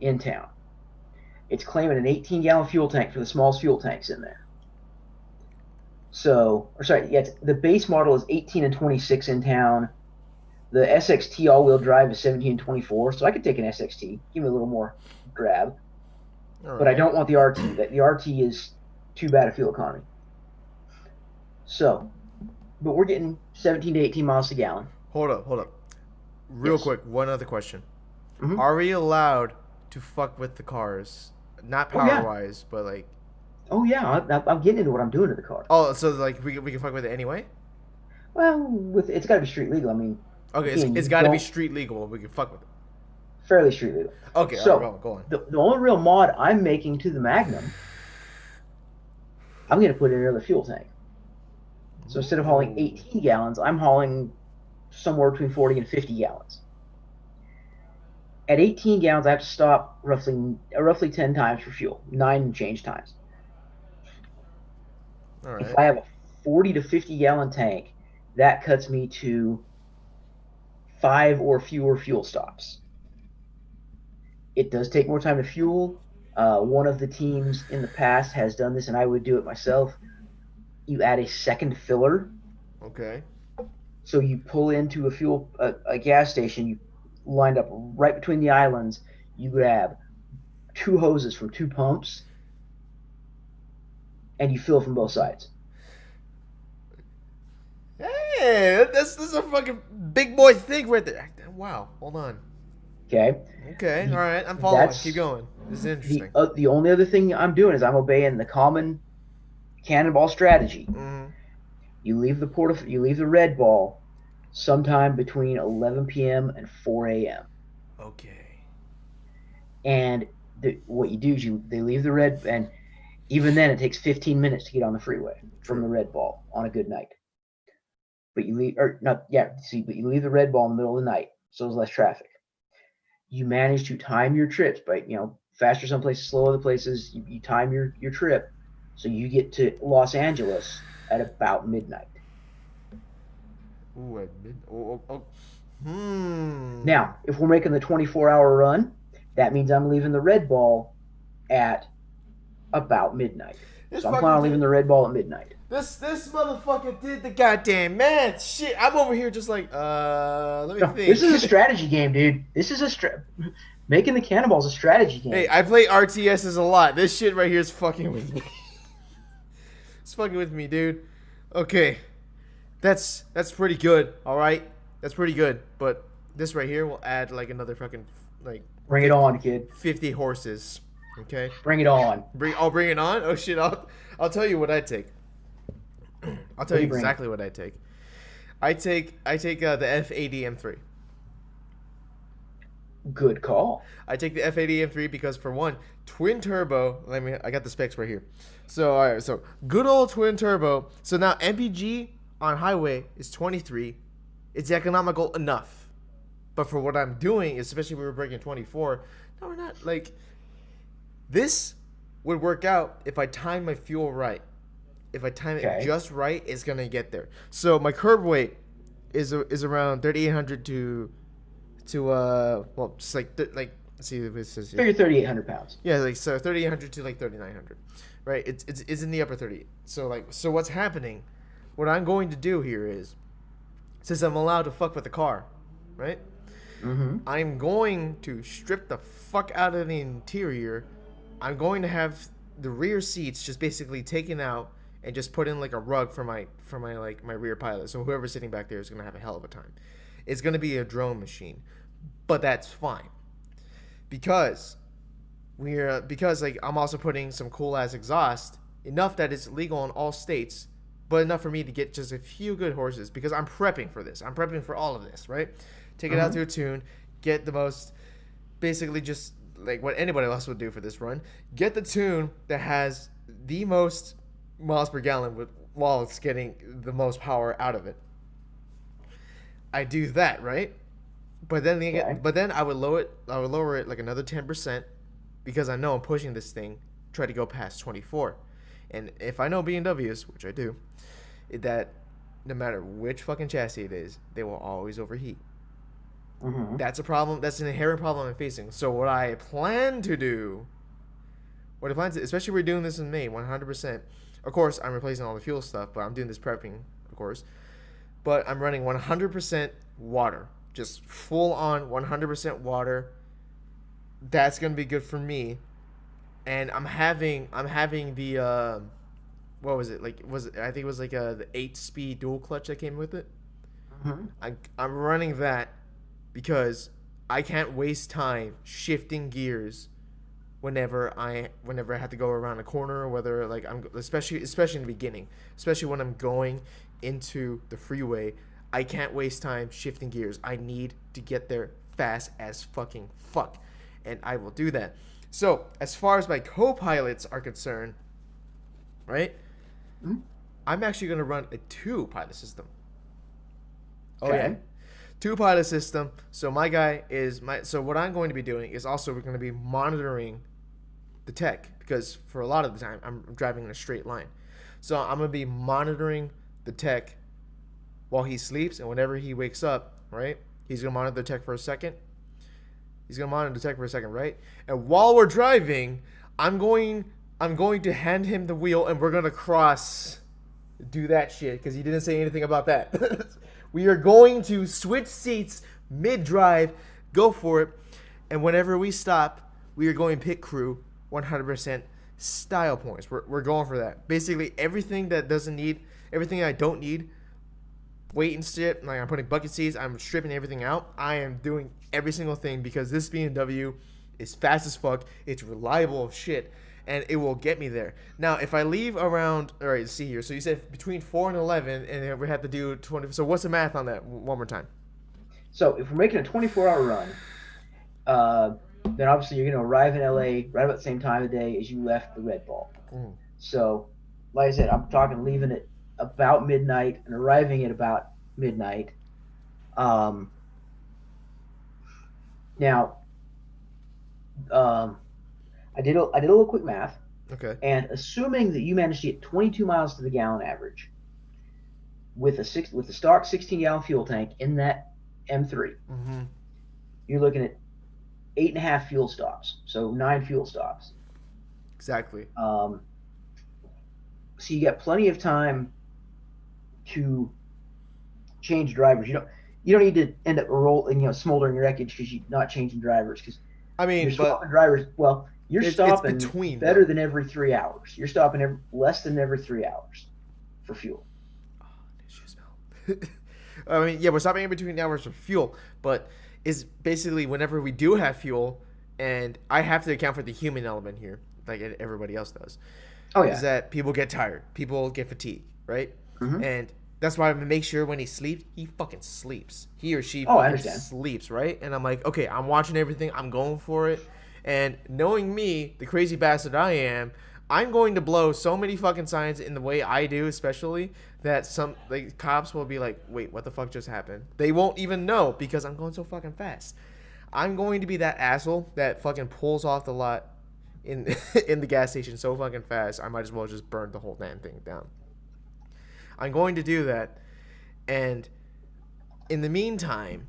in town. It's claiming an 18-gallon fuel tank for the smallest fuel tanks in there. The base model is 18 and 26 in town. The SXT all-wheel drive is 17 and 24, so I could take an SXT, give me a little more grab. Right. But I don't want the RT. The RT is too bad a fuel economy. So, but we're getting 17 to 18 miles a gallon. Hold up. Real quick, one other question. Mhm. Are we allowed to fuck with the cars? Not power-wise, but like... Oh, yeah, I'm getting into what I'm doing to the car. Oh, so like we can fuck with it anyway? Well, it's got to be street legal. I mean... Okay, it's got to be street legal. We can fuck with it. Fairly street legal. Okay, so, right, go on. The only real mod I'm making to the Magnum, I'm going to put in another fuel tank. So instead of hauling 18 gallons, I'm hauling somewhere between 40 and 50 gallons. At 18 gallons, I have to stop roughly 10 times for fuel, 9 and change times. All right. If I have a 40 to 50 gallon tank, that cuts me to 5 or fewer fuel stops. It does take more time to fuel. One of the teams in the past has done this, and I would do it myself. You add a second filler. Okay. So you pull into a gas station, you lined up right between the islands, you grab 2 hoses from 2 pumps, and you fill from both sides. Hey, this is a fucking big boy thing right there. Wow, hold on. Okay. Okay, all right, I'm following. Keep going. This is interesting. The only other thing I'm doing is I'm obeying the common cannonball strategy. Mm-hmm. You leave the red ball sometime between 11 p.m. and 4 a.m. Okay. And what you do is they leave the red, and even then it takes 15 minutes to get on the freeway from the red ball on a good night. But you leave, or not, yeah, see, but you leave the red ball in the middle of the night, so there's less traffic. You manage to time your trips, but faster some places, slow other places. You time your trip, so you get to Los Angeles at about midnight. Ooh, oh. Now, if we're making the 24-hour run, that means I'm leaving the red ball at about midnight. So I'm planning on leaving the red ball at midnight. This motherfucker did the goddamn math. Shit, I'm over here just like, let me think. This is a strategy game, dude. This is making the cannonballs a strategy game. Hey, I play RTSs a lot. This shit right here is fucking with me. It's fucking with me, dude. Okay. That's pretty good, alright? That's pretty good. But this right here will add like another fucking Bring it on, kid. 50 horses. Okay? Bring it on. Bring it on? Oh shit, I'll tell you what I take. I'll tell you exactly what I take. I take the F80M3. Good call. I take the F80M3 because for one, twin turbo. I got the specs right here. So all right, so good old twin turbo. So now MPG on highway is 23. It's economical enough. But for what I'm doing, especially when we're breaking 24, no, we're not this would work out if I time my fuel right. If I time it just right, it's gonna get there. So my curb weight is around 3,800 to well, just let's see if it says here. Figure 3,800 pounds. Yeah, so 3,800 to 3,900, right? It's in the upper 30. So what's happening? What I'm going to do here is, since I'm allowed to fuck with the car, right? Mm-hmm. I'm going to strip the fuck out of the interior. I'm going to have the rear seats just basically taken out and just put in like a rug for my rear pilot. So whoever's sitting back there is gonna have a hell of a time. It's gonna be a drone machine, but that's fine because I'm also putting some cool ass exhaust, enough that it's legal in all states, but enough for me to get just a few good horses because I'm prepping for this. I'm prepping for all of this, right? Take it out to a tune, get the most, basically just like what anybody else would do for this run. Get the tune that has the most miles per gallon while it's getting the most power out of it. I do that, right? But then I would lower it like another 10% because I know I'm pushing this thing, try to go past 24. And if I know BMWs, which I do, that no matter which fucking chassis it is, they will always overheat. Mm-hmm. That's a problem. That's an inherent problem I'm facing. So what I plan to do, especially we're doing this in May, 100%. Of course, I'm replacing all the fuel stuff, but I'm doing this prepping, of course. But I'm running 100% water, just full on 100% water. That's gonna be good for me. And I'm having the what was it like? I think it was like the 8-speed dual clutch that came with it. Mm-hmm. I'm running that because I can't waste time shifting gears whenever I have to go around a corner, or whether like I'm especially in the beginning, especially when I'm going into the freeway. I can't waste time shifting gears. I need to get there fast as fucking fuck, and I will do that. So as far as my co-pilots are concerned, right? Mm-hmm. I'm actually gonna run a 2-pilot system. Okay. Oh yeah. 2-pilot system. So my guy is so what I'm going to be doing is also we're going to be monitoring the tech, because for a lot of the time I'm driving in a straight line. So I'm going to be monitoring the tech while he sleeps, and whenever he wakes up, right? He's going to monitor the tech for a second. Right? And while we're driving, I'm going to hand him the wheel and we're going to do that shit because he didn't say anything about that. We are going to switch seats mid-drive, go for it, and whenever we stop, we are going pit crew 100%, style points. We're going for that. Basically, everything that doesn't need, everything I don't need, weight and shit. Like I'm putting bucket seats. I'm stripping everything out. I am doing every single thing because this BMW is fast as fuck. It's reliable as shit, and it will get me there. Now, if I leave around, all right, let's see here. So you said between 4 and 11, and we have to do 20. So what's the math on that? One more time. So if we're making a 24-hour run, then obviously you're going to arrive in LA right about the same time of day as you left the Red Ball. So, like I said, I'm talking leaving at about midnight and arriving at about midnight. Now, I did a little quick math. Okay. And assuming that you managed to get 22 miles to the gallon average with a stock 16-gallon fuel tank in that M3, you're looking at 8.5 fuel stops, so 9 fuel stops. Exactly. So you got plenty of time to change drivers. You don't need to end up smoldering your wreckage because you're not changing drivers. Because you're swapping drivers. Well, you're stopping better than every 3 hours. You're stopping less than every 3 hours for fuel. Oh, shoe smell. I mean, yeah, we're stopping in between hours for fuel, but it's basically whenever we do have fuel, and I have to account for the human element here, like everybody else does. Oh yeah. Is that people get tired, people get fatigued, right? Mm-hmm. And that's why I make sure when he sleeps, he fucking sleeps. He or she sleeps, right? And I'm like, okay, I'm watching everything, I'm going for it. And knowing me, the crazy bastard I am, I'm going to blow so many fucking signs in the way I do, especially, that some cops will be like, wait, what the fuck just happened? They won't even know because I'm going so fucking fast. I'm going to be that asshole that fucking pulls off the lot in in the gas station so fucking fast, I might as well just burn the whole damn thing down. I'm going to do that, and in the meantime,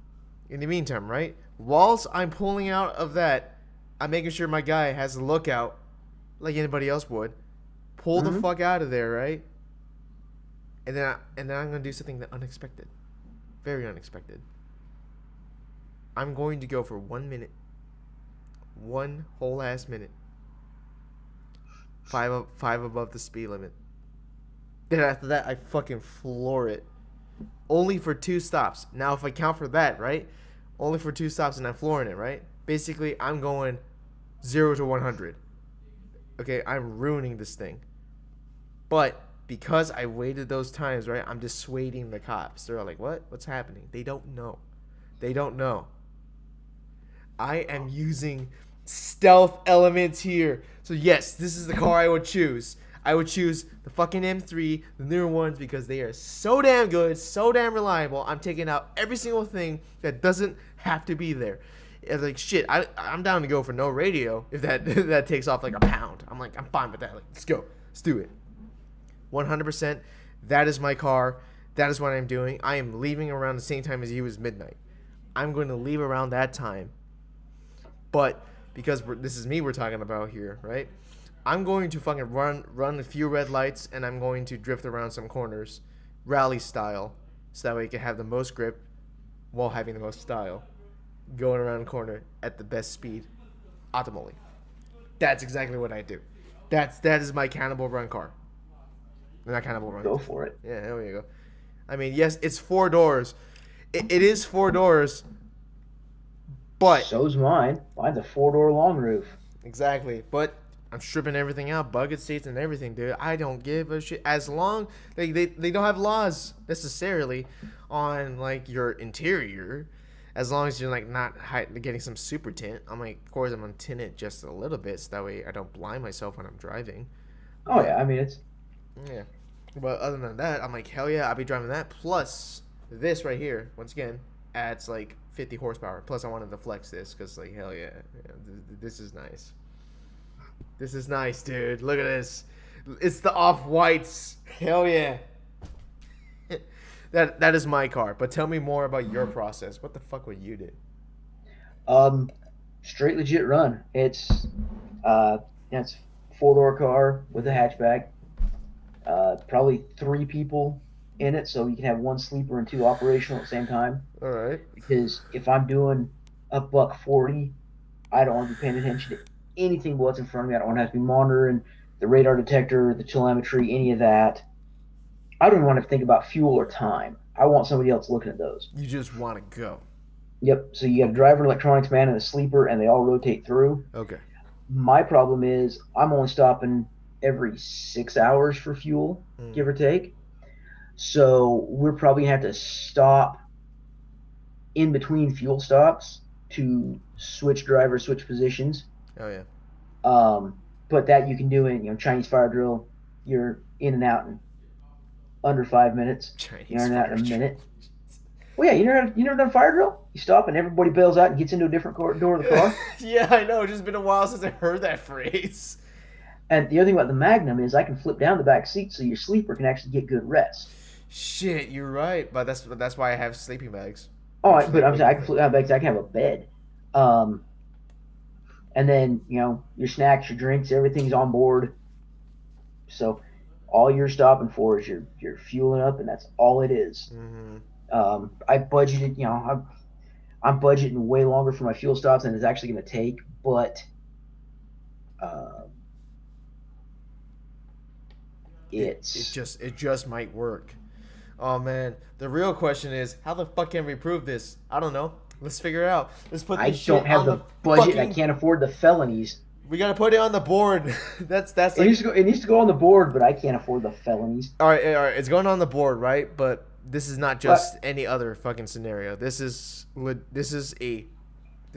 right, whilst I'm pulling out of that, I'm making sure my guy has a lookout like anybody else would. Pull the fuck out of there, right? And then I'm going to do something unexpected. Very unexpected. I'm going to go for 1 minute. One whole ass minute. Five above the speed limit. Then after that, I fucking floor it. Only for 2 stops. Now, if I count for that, right? Only for 2 stops and I'm flooring it, right? Basically, I'm going 0 to 100. Okay, I'm ruining this thing. But because I waited those times, right, I'm dissuading the cops. They're like, what? What's happening? They don't know. I am using stealth elements here. So yes, this is the car I would choose. I would choose the fucking M3, the newer ones, because they are so damn good, so damn reliable. I'm taking out every single thing that doesn't have to be there. It's like, shit, I'm down to go for no radio if that takes off like a pound. I'm fine with that. Like, let's go. Let's do it. 100%. That is my car. That is what I'm doing. I am leaving around the same time as you, is midnight. I'm going to leave around that time. But because this is me we're talking about here, right? I'm going to fucking run a few red lights, and I'm going to drift around some corners, rally style, so that way you can have the most grip while having the most style, going around a corner at the best speed, optimally. That's exactly what I do. That is my cannibal run car. Not cannibal run. Go for it. Yeah, there we go. I mean, yes, it's 4 doors. It is 4 doors, but so's mine. Mine's a 4-door long roof. Exactly, but I'm stripping everything out, bucket seats and everything, dude. I don't give a shit. As long they don't have laws necessarily on like your interior, as long as you're like not getting some super tint. I'm like, of course, I'm gonna tint it just a little bit, so that way I don't blind myself when I'm driving. Oh yeah, I mean it's. Yeah, but other than that, I'm like, hell yeah, I'll be driving that. Plus this right here, once again, adds like 50 horsepower. Plus I wanted to flex this because like, hell yeah, this is nice. This is nice, dude. Look at this. It's the off-whites. Hell yeah. That is my car. But tell me more about your process. What the fuck would you do? Straight legit run. It's 4-door car with a hatchback. Probably 3 people in it, so you can have 1 sleeper and 2 operational at the same time. All right. Because if I'm doing a $140, I don't want to be paying attention to anything but what's in front of me. I don't want to have to be monitoring the radar detector, the telemetry, any of that. I don't want to think about fuel or time. I want somebody else looking at those. You just want to go. Yep. So you got a driver, electronics man, and a sleeper, and they all rotate through. Okay. My problem is I'm only stopping every 6 hours for fuel, give or take. So we're probably going to have to stop in between fuel stops to switch drivers, switch positions. Oh, yeah. But that you can do in, Chinese fire drill. You're in and out in under 5 minutes. You're in and out in a minute. Well, yeah, you never done fire drill? You stop and everybody bails out and gets into a different door of the car? Yeah, I know. It's just been a while since I heard that phrase. And the other thing about the Magnum is I can flip down the back seat so your sleeper can actually get good rest. Shit, you're right. But that's why I have sleeping bags. Oh, but I'm saying I can flip down the back so I can have a bed. And then, your snacks, your drinks, everything's on board. So all you're stopping for is you're fueling up, and that's all it is. Mm-hmm. I budgeted, I'm budgeting way longer for my fuel stops than it's actually going to take, but it just might work. Oh man, the real question is how the fuck can we prove this? I don't know. Let's figure it out. Let's put this shit on the I don't have the budget. I can't afford the felonies. We gotta put it on the board. that's like, it needs to go on the board, but I can't afford the felonies. All right. It's going on the board, right? But this is not just any other fucking scenario. This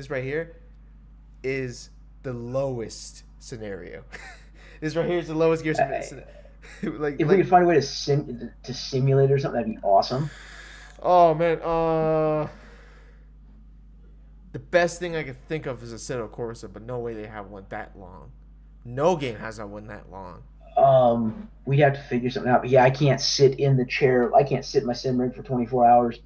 right here is the lowest scenario. This right here is the lowest gear scenario. We could find a way to simulate it or something, that'd be awesome. Oh man, the best thing I could think of is a Assetto Corsa, but no way they have one that long. No game has one that long. We'd have to figure something out. But yeah, I can't sit in the chair. I can't sit in my sim rig for 24 hours.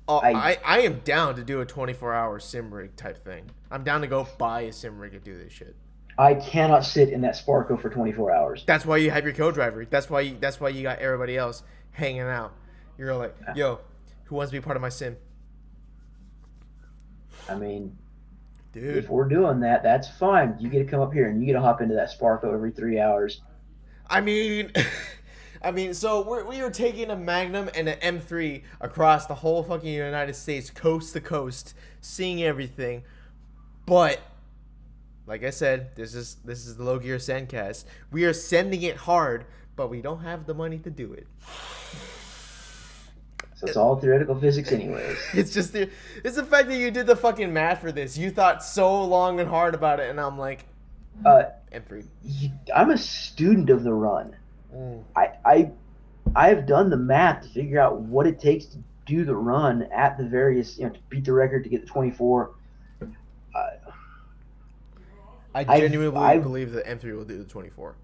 Oh, I am down to do a 24-hour sim rig type thing. I'm down to go buy a sim rig and do this shit. I cannot sit in that Sparko for 24 hours. That's why you have your co-driver. That's why you got everybody else hanging out. You're like, yo, who wants to be part of my sim? I mean, dude, if we're doing that, that's fine. You get to come up here and you get to hop into that Sparko every 3 hours. I mean, so we are taking a Magnum and an M3 across the whole fucking United States, coast to coast, seeing everything. But like I said, this is the Low Gear Sendcast. We are sending it hard, but we don't have the money to do it. So it's all theoretical physics anyways. It's the fact that you did the fucking math for this. You thought so long and hard about it, and I'm like, M3. I'm a student of the run. I have done the math to figure out what it takes to do the run at the various, to beat the record, to get the 24. I genuinely believe that M3 will do the 24.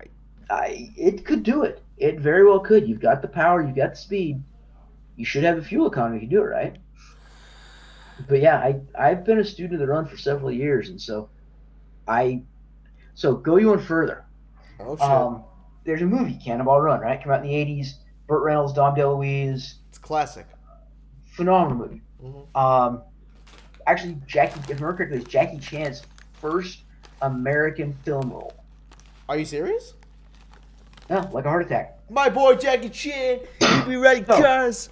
It could do it. It very well could. You've got the power. You've got the speed. You should have the fuel economy to do it, right? But yeah, I've been a student of the run for several years, and so go you one further. Oh shit. There's a movie, Cannonball Run, right? Came out in the 80s. Burt Reynolds, Dom DeLuise. It's classic. Phenomenal movie. Mm-hmm. Actually, if I remember correctly, it's Jackie Chan's first American film role. Are you serious? Yeah, like a heart attack. My boy Jackie Chan, you be ready, cuz.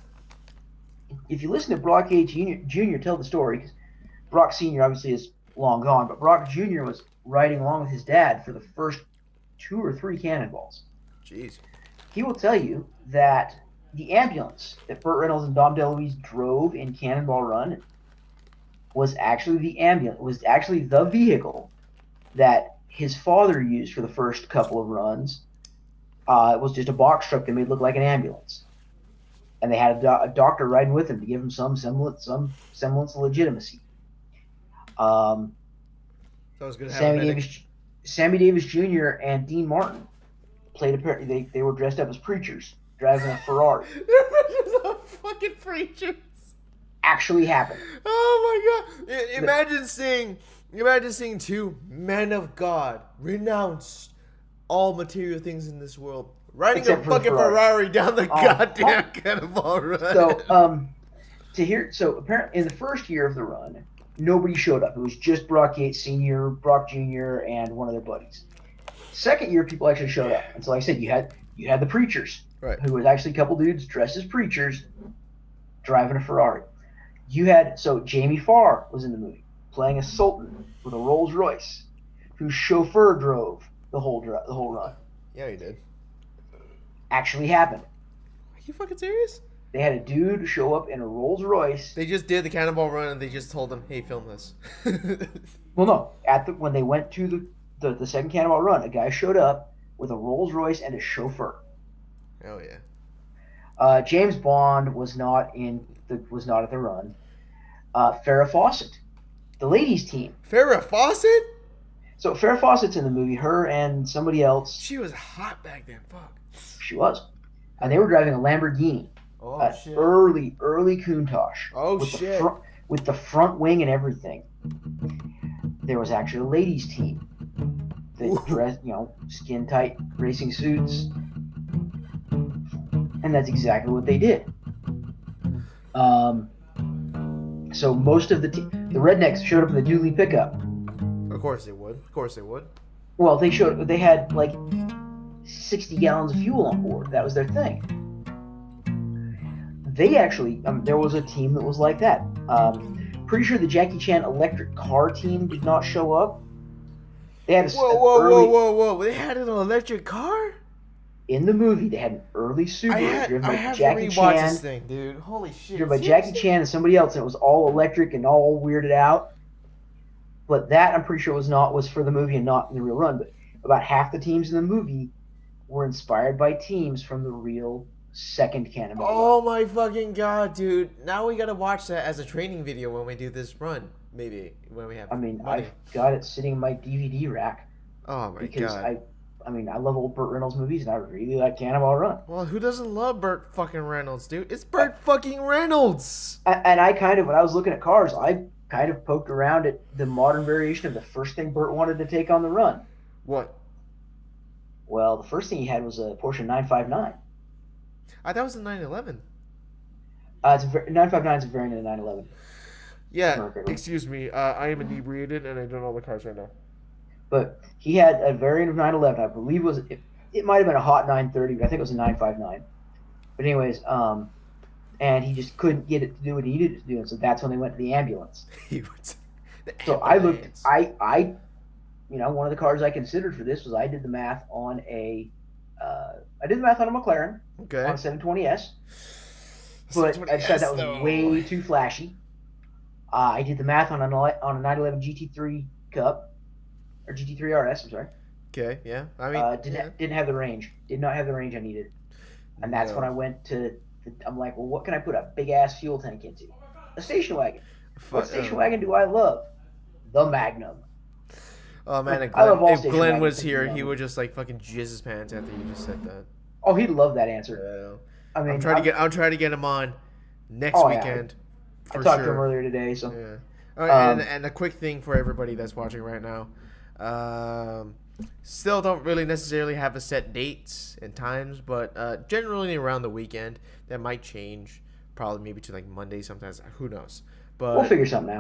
If you listen to Brock A. Jr. tell the story, because Brock Sr. obviously is long gone, but Brock Jr. was riding along with his dad for the first 2 or 3 Cannonballs. Jeez. He will tell you that the ambulance that Burt Reynolds and Dom DeLuise drove in Cannonball Run was actually the vehicle that his father used for the first couple of runs. It was just a box truck that made it look like an ambulance. And they had a doctor riding with him to give him some semblance of legitimacy. That was good. Sammy Davis Jr. and Dean Martin played a pair. They were dressed up as preachers driving a Ferrari. They're fucking preachers. Actually happened. Oh my god! Imagine seeing 2 men of God, renounced all material things in this world, riding a fucking Ferrari down the goddamn Cannonball Run. So apparently in the first year of the run, Nobody showed up. It was just Brock Yates Sr., Brock Jr., and one of their buddies. Second year, people actually showed up. And so, like I said, you had the preachers, Right. who was actually a couple dudes dressed as preachers driving a Ferrari. So Jamie Farr was in the movie, playing a sultan with a Rolls Royce, whose chauffeur drove the whole run. Yeah, he did. Actually happened. Are you fucking serious? They had a dude show up in a Rolls Royce. They just did the Cannonball Run and they just told them, "Hey, film this." Well, no. When they went to the second Cannonball Run, a guy showed up with a Rolls Royce and a chauffeur. Oh yeah. James Bond was not at the run. Farrah Fawcett, the ladies' team. Farrah Fawcett? So Farrah Fawcett's in the movie. Her and somebody else. She was hot back then. Fuck. She was, and they were driving a Lamborghini. Oh shit. Early Countach. Oh with shit. With the front wing and everything. There was actually a ladies' team. They dressed, skin tight racing suits, and that's exactly what they did. So most of the rednecks showed up in the Dooley pickup. Of course they would. Well, they had like 60 gallons of fuel on board. That was their thing. They actually, there was a team that was like that. Pretty sure the Jackie Chan electric car team did not show up. They had whoa! They had an electric car? In the movie, they had an early Subaru driven by Jackie to rewatch Chan. This thing, dude. Holy shit! Driven by Jackie Chan and somebody else, and it was all electric and all weirded out. But that, I'm pretty sure, was for the movie and not in the real run. But about half the teams in the movie were inspired by teams from the real second Cannonball Run. Oh my fucking god, dude! Now we gotta watch that as a training video when we do this run. Maybe when we have. money. I've got it sitting in my DVD rack. Oh my because god! I love old Burt Reynolds movies, and I really like Cannonball Run. Well, who doesn't love Burt fucking Reynolds, dude? It's Burt fucking Reynolds. And I kind of, when I was looking at cars, I kind of poked around at the modern variation of the first thing Burt wanted to take on the run. What? Well, the first thing he had was a Porsche 959. I thought it was a 911. 959 is a variant of the 911. Yeah, excuse me. I am inebriated and I don't know the cars right now. But he had a variant of 911. I believe it might have been a hot 930, but I think it was a 959. But anyways, and he just couldn't get it to do what he needed it to do, and so that's when they went to the ambulance. So I looked. I one of the cars I considered for this was I did the math on a McLaren. Okay. On a 720S. But I decided that was way too flashy. I did the math on a 911 GT3 Cup, or GT3 RS, I'm sorry. Okay, yeah. I mean, didn't have the range. Did not have the range I needed. And that's when I went to, I'm like, well, what can I put a big-ass fuel tank into? A station wagon. What station wagon do I love? The Magnum. Oh, man, if Glenn was here, he would just, like, fucking jizz his pants after you just said that. Oh, he'd love that answer. Yeah. I mean, I'm trying to get him on next weekend. I talked to him earlier today, so. Yeah. All right, and a quick thing for everybody that's watching right now. Still don't really necessarily have a set dates and times, but generally around the weekend. That might change, probably maybe to like Monday sometimes. Who knows? But we'll figure something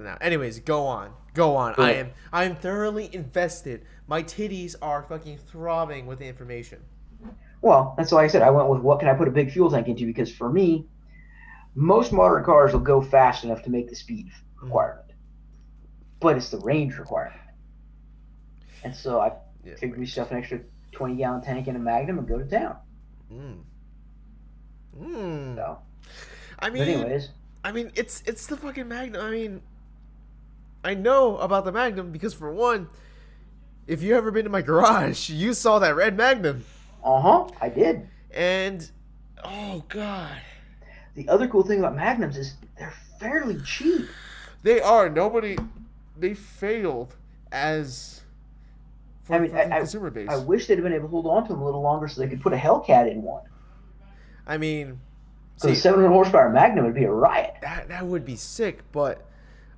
out. Anyways, go on. I am thoroughly invested. My titties are fucking throbbing with the information. Well, that's why I said I went with what can I put a big fuel tank into, because for me, most modern cars will go fast enough to make the speed requirement, but it's the range requirement. And so I figured we stuff an extra 20-gallon tank in a Magnum and go to town. So, I mean, it's the fucking Magnum. I mean, I know about the Magnum because, for one, if you ever been to my garage, you saw that red Magnum. I did. And, oh god. The other cool thing about Magnums is they're fairly cheap. They are. They failed as for the consumer base. I wish they'd have been able to hold on to them a little longer so they could put a Hellcat in one. I mean, so the 700 horsepower Magnum would be a riot. That would be sick, but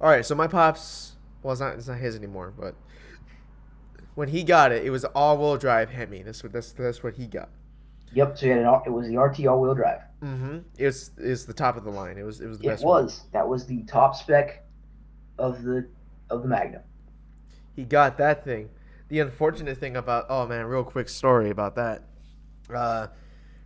all right. So my pops, well, it's not his anymore, but when he got it, it was all-wheel drive Hemi. That's what he got. Yep. So it was the RT all-wheel drive. Mm-hmm. It was the top of the line. It was the best. That was the top spec of the Magnum. He got that thing. The unfortunate thing about real quick story about that.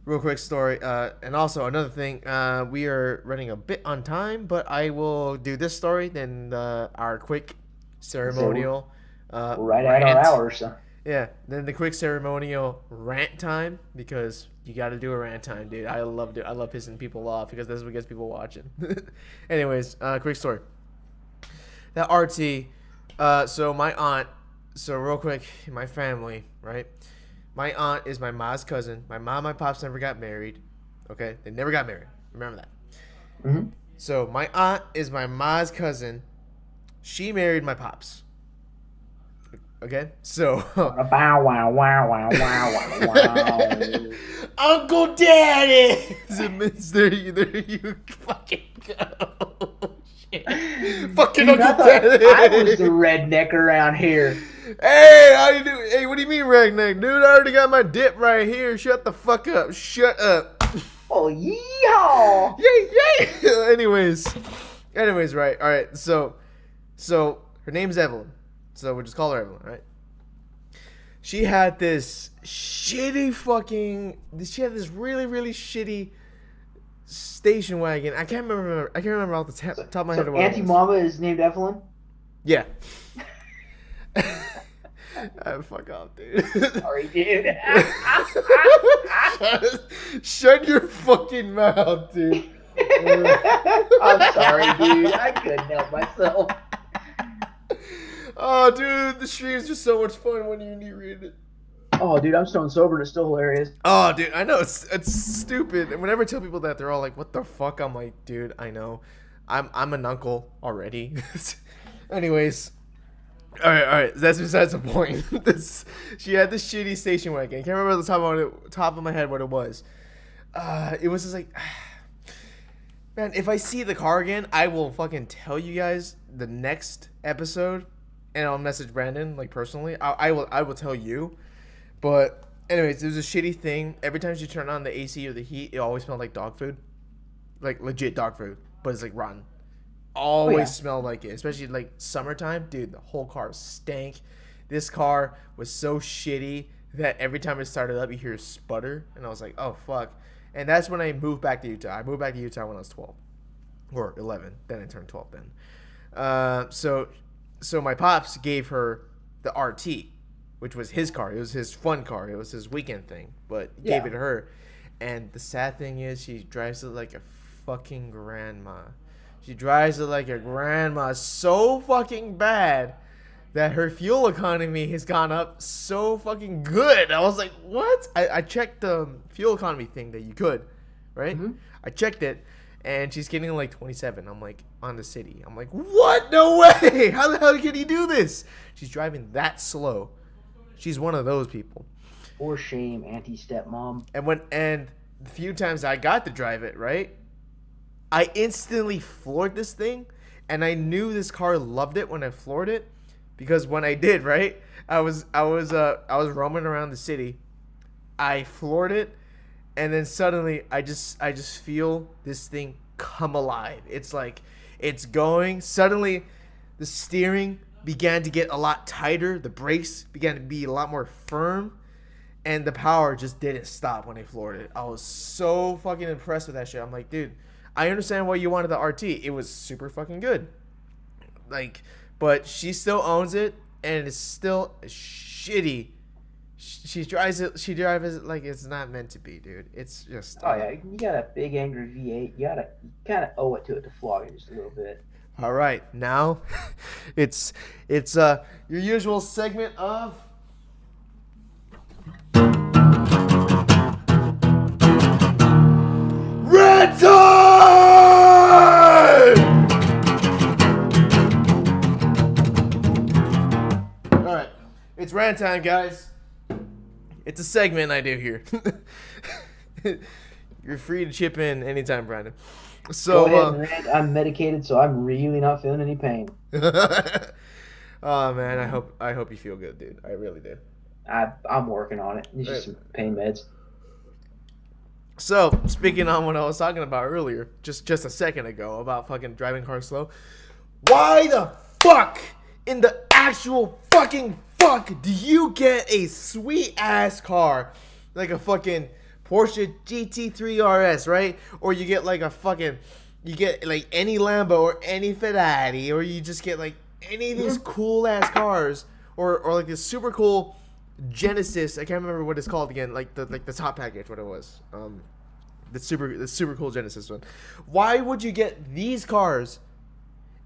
Real quick story. And also another thing. We are running a bit on time, but I will do this story then our quick ceremonial. We're right rant. at our hour, so. Yeah, then the quick ceremonial rant time, because you got to do a rant time, dude. I love it. I love pissing people off because that's what gets people watching. Anyways, quick story. That RT. So my aunt. So real quick, my family, right? My aunt is my mom's cousin. My mom, my pops never got married. Okay, they never got married. Remember that. Mm-hmm. So my aunt is my mom's cousin. She married my pops. Okay, so Bow wow wow wow wow wow wow. Uncle Daddy. There you fucking go. Shit. Fucking Dude, Uncle Daddy. I was the redneck around here. Hey, how you doing? Hey, what do you mean redneck, dude? I already got my dip right here. Shut the fuck up. Shut up. Oh yeehaw! Yay! Anyways, right. All right. So her name's Evelyn. So we'll just call her Evelyn, right? She had this shitty she had this really, really shitty station wagon. I can't remember off the top of my head. Auntie Mama is named Evelyn? Yeah. Fuck off, dude. Sorry, dude. Shut your fucking mouth, dude. I'm sorry, dude. I couldn't help myself. Oh, dude, the stream's just so much fun when you read it. Oh, dude, I'm stone sober and it's still hilarious. Oh, dude, I know it's stupid. And whenever I tell people that, they're all like, "What the fuck?" I'm like, "Dude, I know, I'm an uncle already." Anyways, all right, that's besides the point. She had this shitty station wagon. I can't remember the top of my head what it was. It was just like, man, if I see the car again, I will fucking tell you guys the next episode. And I'll message Brandon, like, personally. I will tell you. But anyways, it was a shitty thing. Every time she turned on the AC or the heat, it always smelled like dog food. Like, legit dog food. But it's, like, rotten. Always smelled like it. Especially, like, summertime. Dude, the whole car stank. This car was so shitty that every time it started up, you hear a sputter. And I was like, oh, fuck. And that's when I moved back to Utah. I moved back to Utah when I was 12. Or 11. Then I turned 12 then. So my pops gave her the RT, which was his car. It was his fun car. It was his weekend thing. But he gave it to her. And the sad thing is, she drives it like a fucking grandma. She drives it like a grandma so fucking bad that her fuel economy has gone up so fucking good. I was like, what? I checked the fuel economy thing that you could, right? Mm-hmm. I checked it. And she's getting like 27. I'm like, on the city. I'm like, what? No way. How the hell can he do this? She's driving that slow. She's one of those people. For shame, anti-stepmom. And the few times I got to drive it, right? I instantly floored this thing. And I knew this car loved it when I floored it. Because when I did, right? I was roaming around the city. I floored it. And then suddenly, I just feel this thing come alive. It's like, it's going. Suddenly, the steering began to get a lot tighter. The brakes began to be a lot more firm. And the power just didn't stop when I floored it. I was so fucking impressed with that shit. I'm like, dude, I understand why you wanted the RT. It was super fucking good. Like, but she still owns it. And it's still shitty. She drives it like it's not meant to be, dude. It's just. Oh yeah, you got a big angry V8. You kind of owe it to flog it just a little bit. All right, now, it's your usual segment of. Red time! All right, it's rant time, guys. It's a segment I do here. You're free to chip in anytime, Brandon. So, go ahead, Rand. I'm medicated, so I'm really not feeling any pain. Oh man, I hope you feel good, dude. I really do. I'm working on it. It's just some pain meds. So, speaking on what I was talking about earlier, just a second ago about fucking driving cars slow. Why the fuck in the actual fucking fuck do you get a sweet ass car like a fucking Porsche GT3 RS, right? Or you get like you get like any Lambo or any Ferrari, or you just get like any of these cool ass cars, or like this super cool Genesis. I can't remember what it's called again. Like the top package, what it was. The super cool Genesis one. Why would you get these cars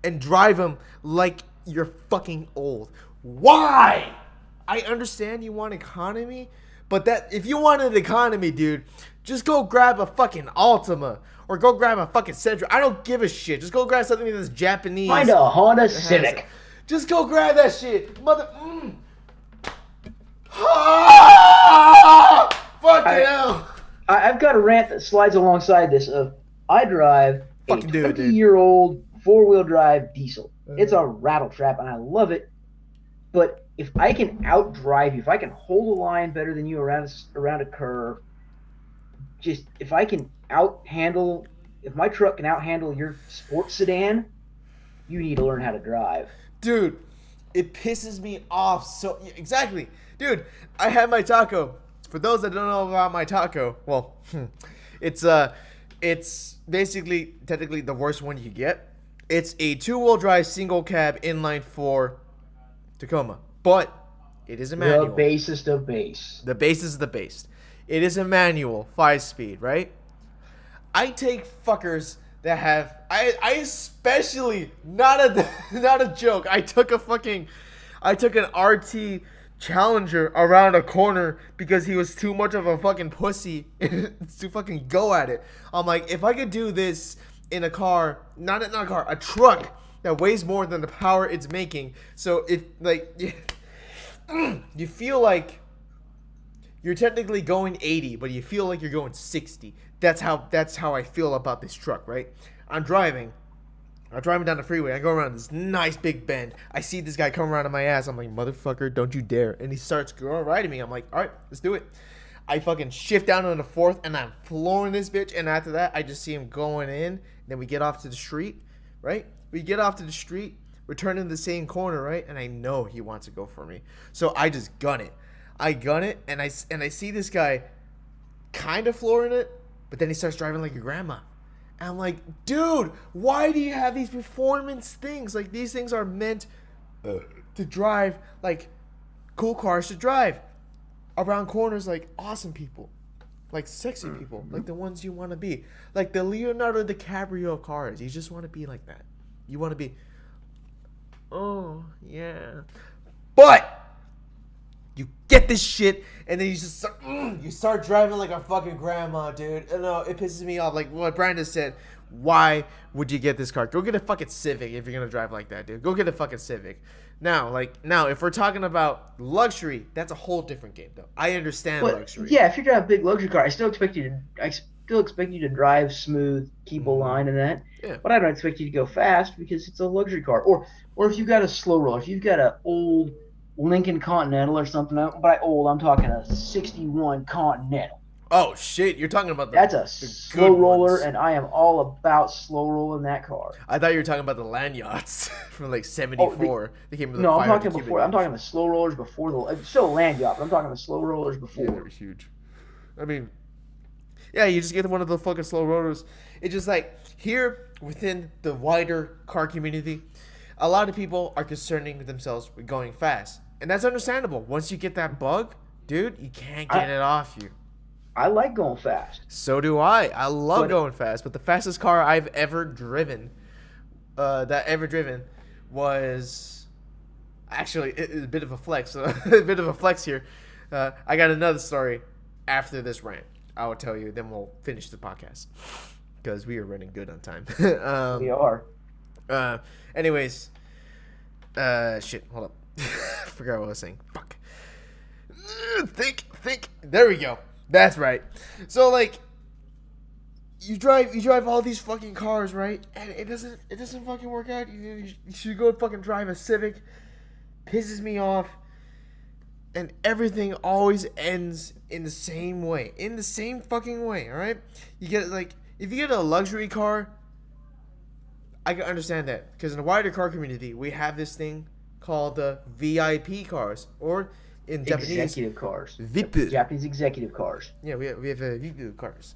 and drive them like you're fucking old? Why? I understand you want economy, but that if you wanted economy, dude, just go grab a fucking Altima or go grab a fucking Sentra. I don't give a shit. Just go grab something that's Japanese. Find a Honda Civic. Just go grab that shit, mother. Fucking hell. I've got a rant that slides alongside this. I drive a 20-year-old 4-wheel drive diesel. It's a rattle trap, and I love it. But if I can outdrive you, if I can hold a line better than you around a curve, just if my truck can outhandle your sports sedan, you need to learn how to drive. Dude, it pisses me off so... Exactly. Dude, I had my taco. For those that don't know about my taco, well, it's basically technically the worst one you get. It's a 2-wheel drive single cab inline 4 Tacoma, but it is a manual. The basest of base. The base is the base. It is a manual 5-speed, right? I take fuckers that have I especially not a joke. I took an RT Challenger around a corner because he was too much of a fucking pussy to fucking go at it. I'm like, if I could do this in a car, a truck that weighs more than the power it's making. So if like you feel like you're technically going 80, but you feel like you're going 60. That's how I feel about this truck, right? I'm driving down the freeway. I go around this nice big bend. I see this guy come around on my ass. I'm like, motherfucker, don't you dare. And he starts going right at me. I'm like, all right, let's do it. I fucking shift down on the 4th, and I'm flooring this bitch. And after that, I just see him going in. Then we get off to the street, right? We get off to the street. We're turning the same corner, right? And I know he wants to go for me. So I just gun it. And I see this guy kind of flooring it, but then he starts driving like a grandma. And I'm like, dude, why do you have these performance things? Like, these things are meant to drive like cool cars to drive around corners like awesome people, like sexy people, like the ones you want to be, like the Leonardo DiCaprio cars. You just want to be like that. You want to be, oh yeah, but you get this shit, and then you start driving like a fucking grandma, dude. And no, it pisses me off. Like what Brandon said, why would you get this car? Go get a fucking Civic if you're gonna drive like that, dude. Go get a fucking Civic. Now, if we're talking about luxury, that's a whole different game, though. I understand luxury. Yeah, if you're driving a big luxury car, I still expect you to drive smooth, keep a line in that. Yeah. But I don't expect you to go fast because it's a luxury car. Or if you've got a slow roller, if you've got an old Lincoln Continental or something. By old, I'm talking a 61 Continental. Oh, shit. You're talking about that's a slow roller, and I am all about slow rolling that car. I thought you were talking about the land yachts from like 74. They came with no, I'm talking before. I'm talking the slow rollers before it's still a land yacht, but I'm talking the slow rollers before. Yeah, they were huge. I mean, yeah, you just get one of the fucking slow rollers. It's just like here within the wider car community, a lot of people are concerning themselves with going fast. And that's understandable. Once you get that bug, dude, you can't get it off you. I like going fast. So do I. I love going fast. But the fastest car I've ever driven, was actually a bit of a flex. A bit of a flex here. I got another story after this rant. I will tell you. Then we'll finish the podcast. Because we are running good on time. We are. Anyways. Shit. Hold up. I forgot what I was saying. Fuck. Think. There we go. That's right. So like, you drive all these fucking cars, right? And it doesn't fucking work out. You should go fucking drive a Civic. Pisses me off. And everything always ends in the same way. In the same fucking way. All right. You get like, if you get a luxury car, I can understand that because in the wider car community, we have this thing called the VIP cars, or in Japanese, Executive cars. VIP. Japanese executive cars. Yeah, we have VIP cars,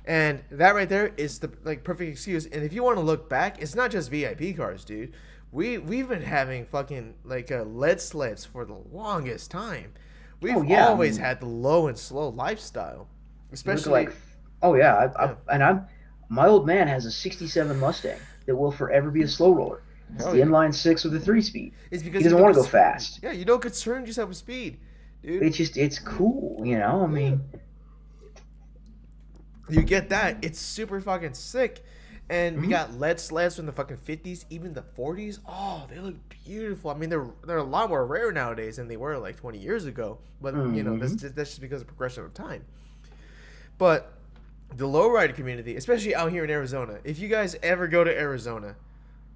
and that right there is the like perfect excuse. And if you want to look back, it's not just VIP cars, dude. We've been having fucking like lead sleds for the longest time. We've always had the low and slow lifestyle, especially. My old man has a '67 Mustang that will forever be a slow roller. It's the inline six with a 3-speed. It's because he doesn't want to go fast. Yeah, you don't concern yourself with speed, dude. It's cool, you know. I mean, you get that. It's super fucking sick. And we got lead sleds from the fucking 50s, even the 40s. Oh, they look beautiful. I mean, they're a lot more rare nowadays than they were like 20 years ago. But you know, that's just because of progression of time. But the lowrider community, especially out here in Arizona, if you guys ever go to Arizona,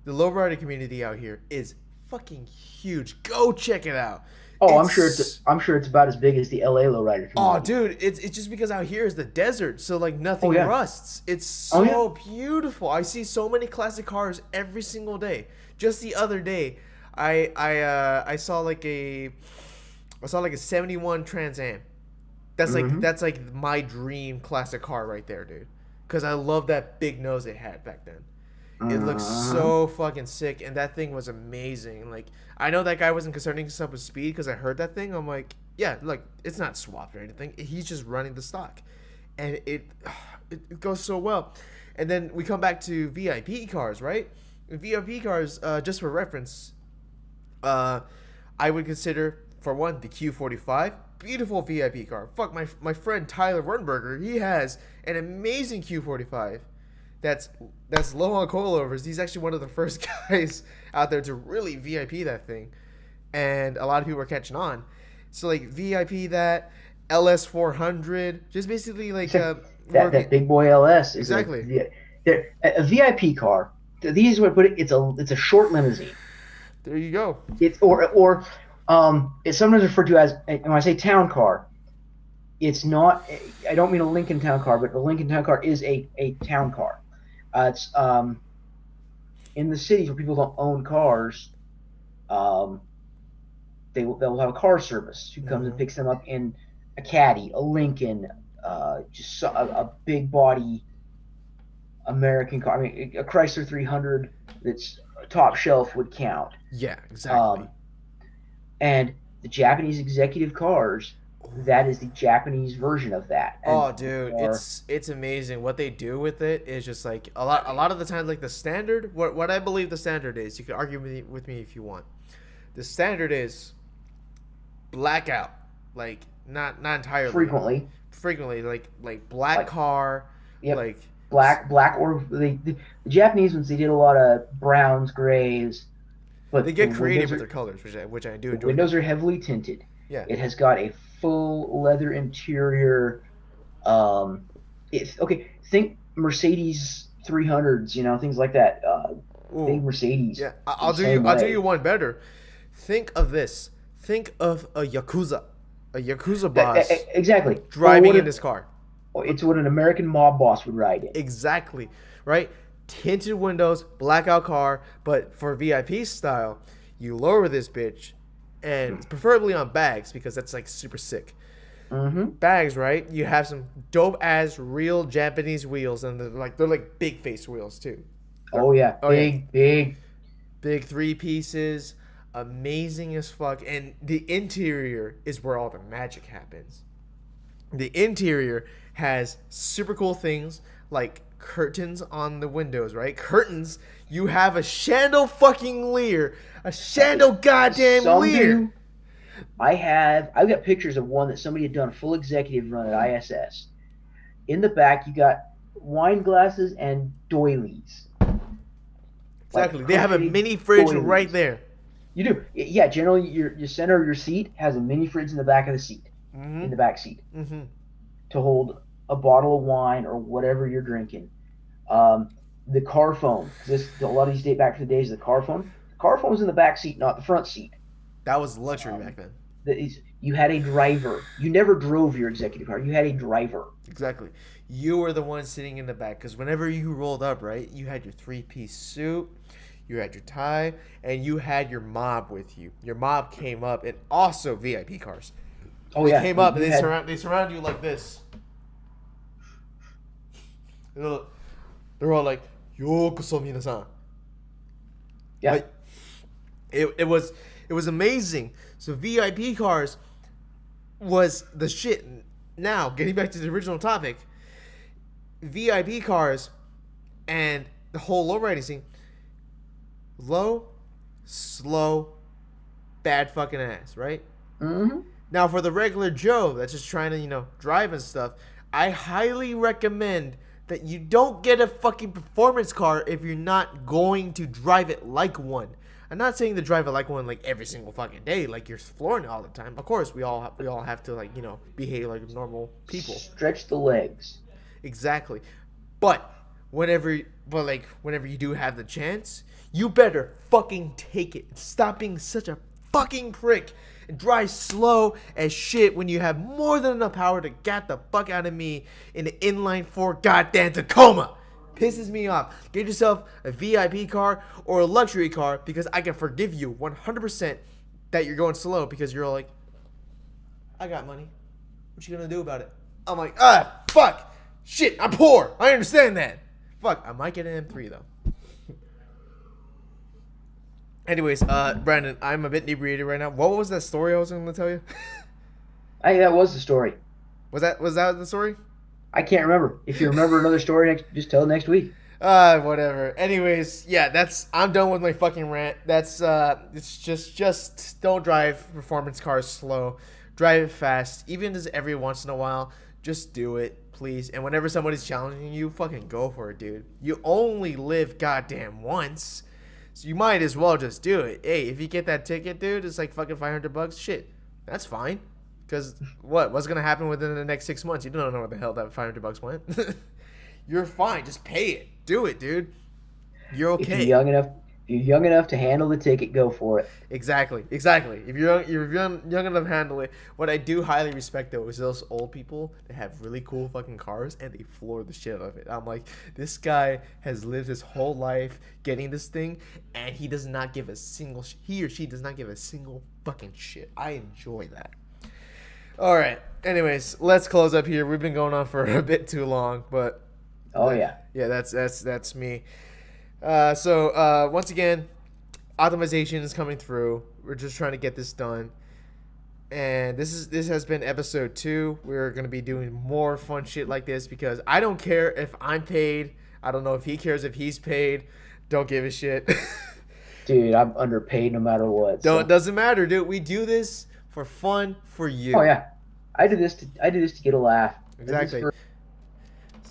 the lowrider community out here is fucking huge. Go check it out. Oh, I'm sure it's about as big as the LA lowrider community. Oh, dude, it's just because out here is the desert, so like nothing rusts. It's so beautiful. I see so many classic cars every single day. Just the other day, I saw like a 71 Trans Am. That's like my dream classic car right there, dude. Because I love that big nose it had back then. It looks so fucking sick, and that thing was amazing. Like, I know that guy wasn't concerning himself with speed because I heard that thing. I'm like, yeah, look, it's not swapped or anything. He's just running the stock, and it goes so well. And then we come back to VIP cars, right? VIP cars, just for reference, I would consider, for one, the Q45. Beautiful VIP car. Fuck, my friend Tyler Wernberger, he has an amazing Q45 that's low on coilovers. He's actually one of the first guys out there to really VIP that thing, and a lot of people are catching on. So like VIP that LS 400, just basically like that big boy LS is exactly a VIP car. These would put it. It's a short limousine. There you go. It's it's sometimes referred to as, and when I say town car, it's not. I don't mean a Lincoln Town Car, but the Lincoln Town Car is a town car. It's in the cities where people don't own cars. They'll have a car service who comes and picks them up in a Caddy, a Lincoln, just a big body American car. I mean, a Chrysler 300 that's top shelf would count. Yeah, exactly. And the Japanese executive cars, that is the Japanese version of that. And oh, dude, it's amazing what they do with it. Is just like a lot of the time, like the standard. What I believe the standard is. You can argue with me if you want. The standard is blackout, like not entirely. Frequently, like black car, yep. like black or the Japanese ones. They did a lot of browns, grays. But they get creative with their colors, which I do enjoy. Windows are heavily tinted. Yeah. It has got a full leather interior. Think Mercedes 300s, things like that. Big Mercedes. Yeah, I'll do you one better. Think of this. Think of a Yakuza boss. Exactly. Driving in this car. It's what an American mob boss would ride in. Exactly. Right? Tinted windows, blackout car, but for VIP style, you lower this bitch, and preferably on bags because that's like super sick. Bags, right? You have some dope ass real Japanese wheels, and they're like big face wheels too. Big 3 pieces, amazing as fuck, and the interior is where all the magic happens. The interior has super cool things like curtains on the windows, right? Curtains. You have a chandel fucking Lear. A chandel goddamn Lear. I've got pictures of one that somebody had done a full executive run at ISS. In the back, you got wine glasses and doilies. Exactly. They have a mini fridge right there. You do. Yeah, generally, your center of your seat has a mini fridge in the back of the seat. In the back seat. To hold a bottle of wine or whatever you're drinking. The car phone. A lot of these date back to the days of the car phone. The car phone was in the back seat, not the front seat. That was luxury back then. You had a driver. You never drove your executive car. You had a driver. Exactly. You were the one sitting in the back because whenever you rolled up, right, you had your three-piece suit, you had your tie, and you had your mob with you. Your mob came up, and also VIP cars. Oh They yeah, came up and they surround you like this. They're all like, "Yokoso minasan." Yeah. Like, it was amazing. So VIP cars was the shit. Now, getting back to the original topic, VIP cars and the whole lowriding scene, low, slow, bad fucking ass, right? Mm-hmm. Now, for the regular Joe that's just trying to, drive and stuff, I highly recommend that you don't get a fucking performance car if you're not going to drive it like one. I'm not saying to drive it like one like every single fucking day, like you're flooring it all the time. Of course, we all have to behave like normal people. Stretch the legs. Exactly, but whenever you do have the chance, you better fucking take it. Stop being such a fucking prick and drive slow as shit when you have more than enough power to get the fuck out of me in an inline 4 goddamn Tacoma. Pisses me off. Get yourself a VIP car or a luxury car because I can forgive you 100% that you're going slow because you're like, I got money. What you gonna do about it? I'm like, fuck. Shit, I'm poor. I understand that. Fuck, I might get an M3 though. Anyways, Brandon, I'm a bit inebriated right now. What was that story I was going to tell you? That was the story. Was that the story? I can't remember. If you remember another story, just tell it next week. Whatever. Anyways, yeah, I'm done with my fucking rant. It's just don't drive performance cars slow. Drive it fast. Even just every once in a while, just do it, please. And whenever somebody's challenging you, fucking go for it, dude. You only live goddamn once. So you might as well just do it. Hey, if you get that ticket, dude, it's like fucking $500. Shit, that's fine. Because what's gonna happen within the next 6 months? You don't know where the hell that $500 went. You're fine. Just pay it. Do it, dude. You're okay. If you're young enough to handle the ticket, go for it. Exactly. If you're young enough to handle it. What I do highly respect though is those old people that have really cool fucking cars and they floor the shit out of it. I'm like, this guy has lived his whole life getting this thing, and he does not give a single. He or she does not give a single fucking shit. I enjoy that. All right. Anyways, let's close up here. We've been going on for a bit too long, but. Oh yeah. Yeah, that's me. So once again, optimization is coming through. We're just trying to get this done. And this has been episode 2. We're going to be doing more fun shit like this because I don't care if I'm paid. I don't know if he cares if he's paid. Don't give a shit. Dude, I'm underpaid no matter what. It doesn't matter, dude. We do this for fun for you. Oh yeah. I do this to get a laugh. Exactly.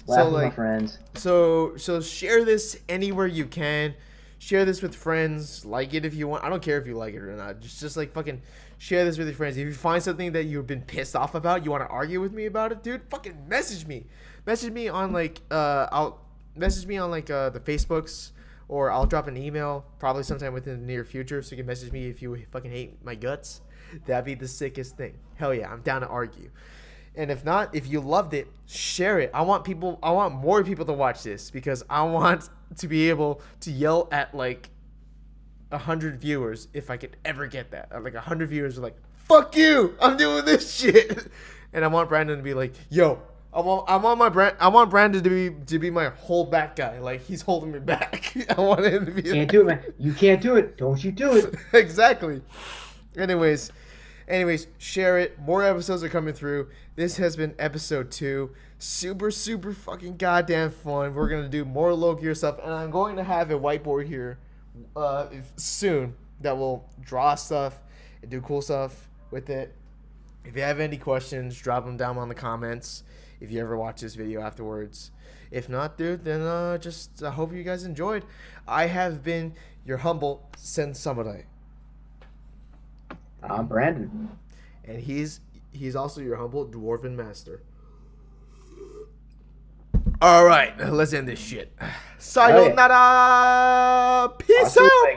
Laugh with my friends. So share this anywhere you can. Share this with friends. Like it if you want. I don't care if you like it or not. Just like fucking share this with your friends. If you find something that you've been pissed off about, you want to argue with me about it, dude, fucking message me. Message me on the Facebooks, or I'll drop an email probably sometime within the near future, so you can message me if you fucking hate my guts. That'd be the sickest thing. Hell yeah, I'm down to argue. And if not, if you loved it, share it. I want more people to watch this because I want to be able to yell at like 100 viewers if I could ever get that. Like 100 viewers are like, "Fuck you! I'm doing this shit," and I want Brandon to be like, "Yo, I want Brandon to be my whole back guy. Like he's holding me back. I want him to be. Can't do it, man. You can't do it. Don't you do it. Exactly. Anyways, share it. More episodes are coming through. This has been episode 2. Super, super fucking goddamn fun. We're going to do more low gear stuff. And I'm going to have a whiteboard here soon that will draw stuff and do cool stuff with it. If you have any questions, drop them down on the comments if you ever watch this video afterwards. If not, dude, then I hope you guys enjoyed. I have been your humble Sensamurai. I'm Brandon. And he's also your humble Dwarven Master. All right, let's end this shit. Sayonara. Peace out.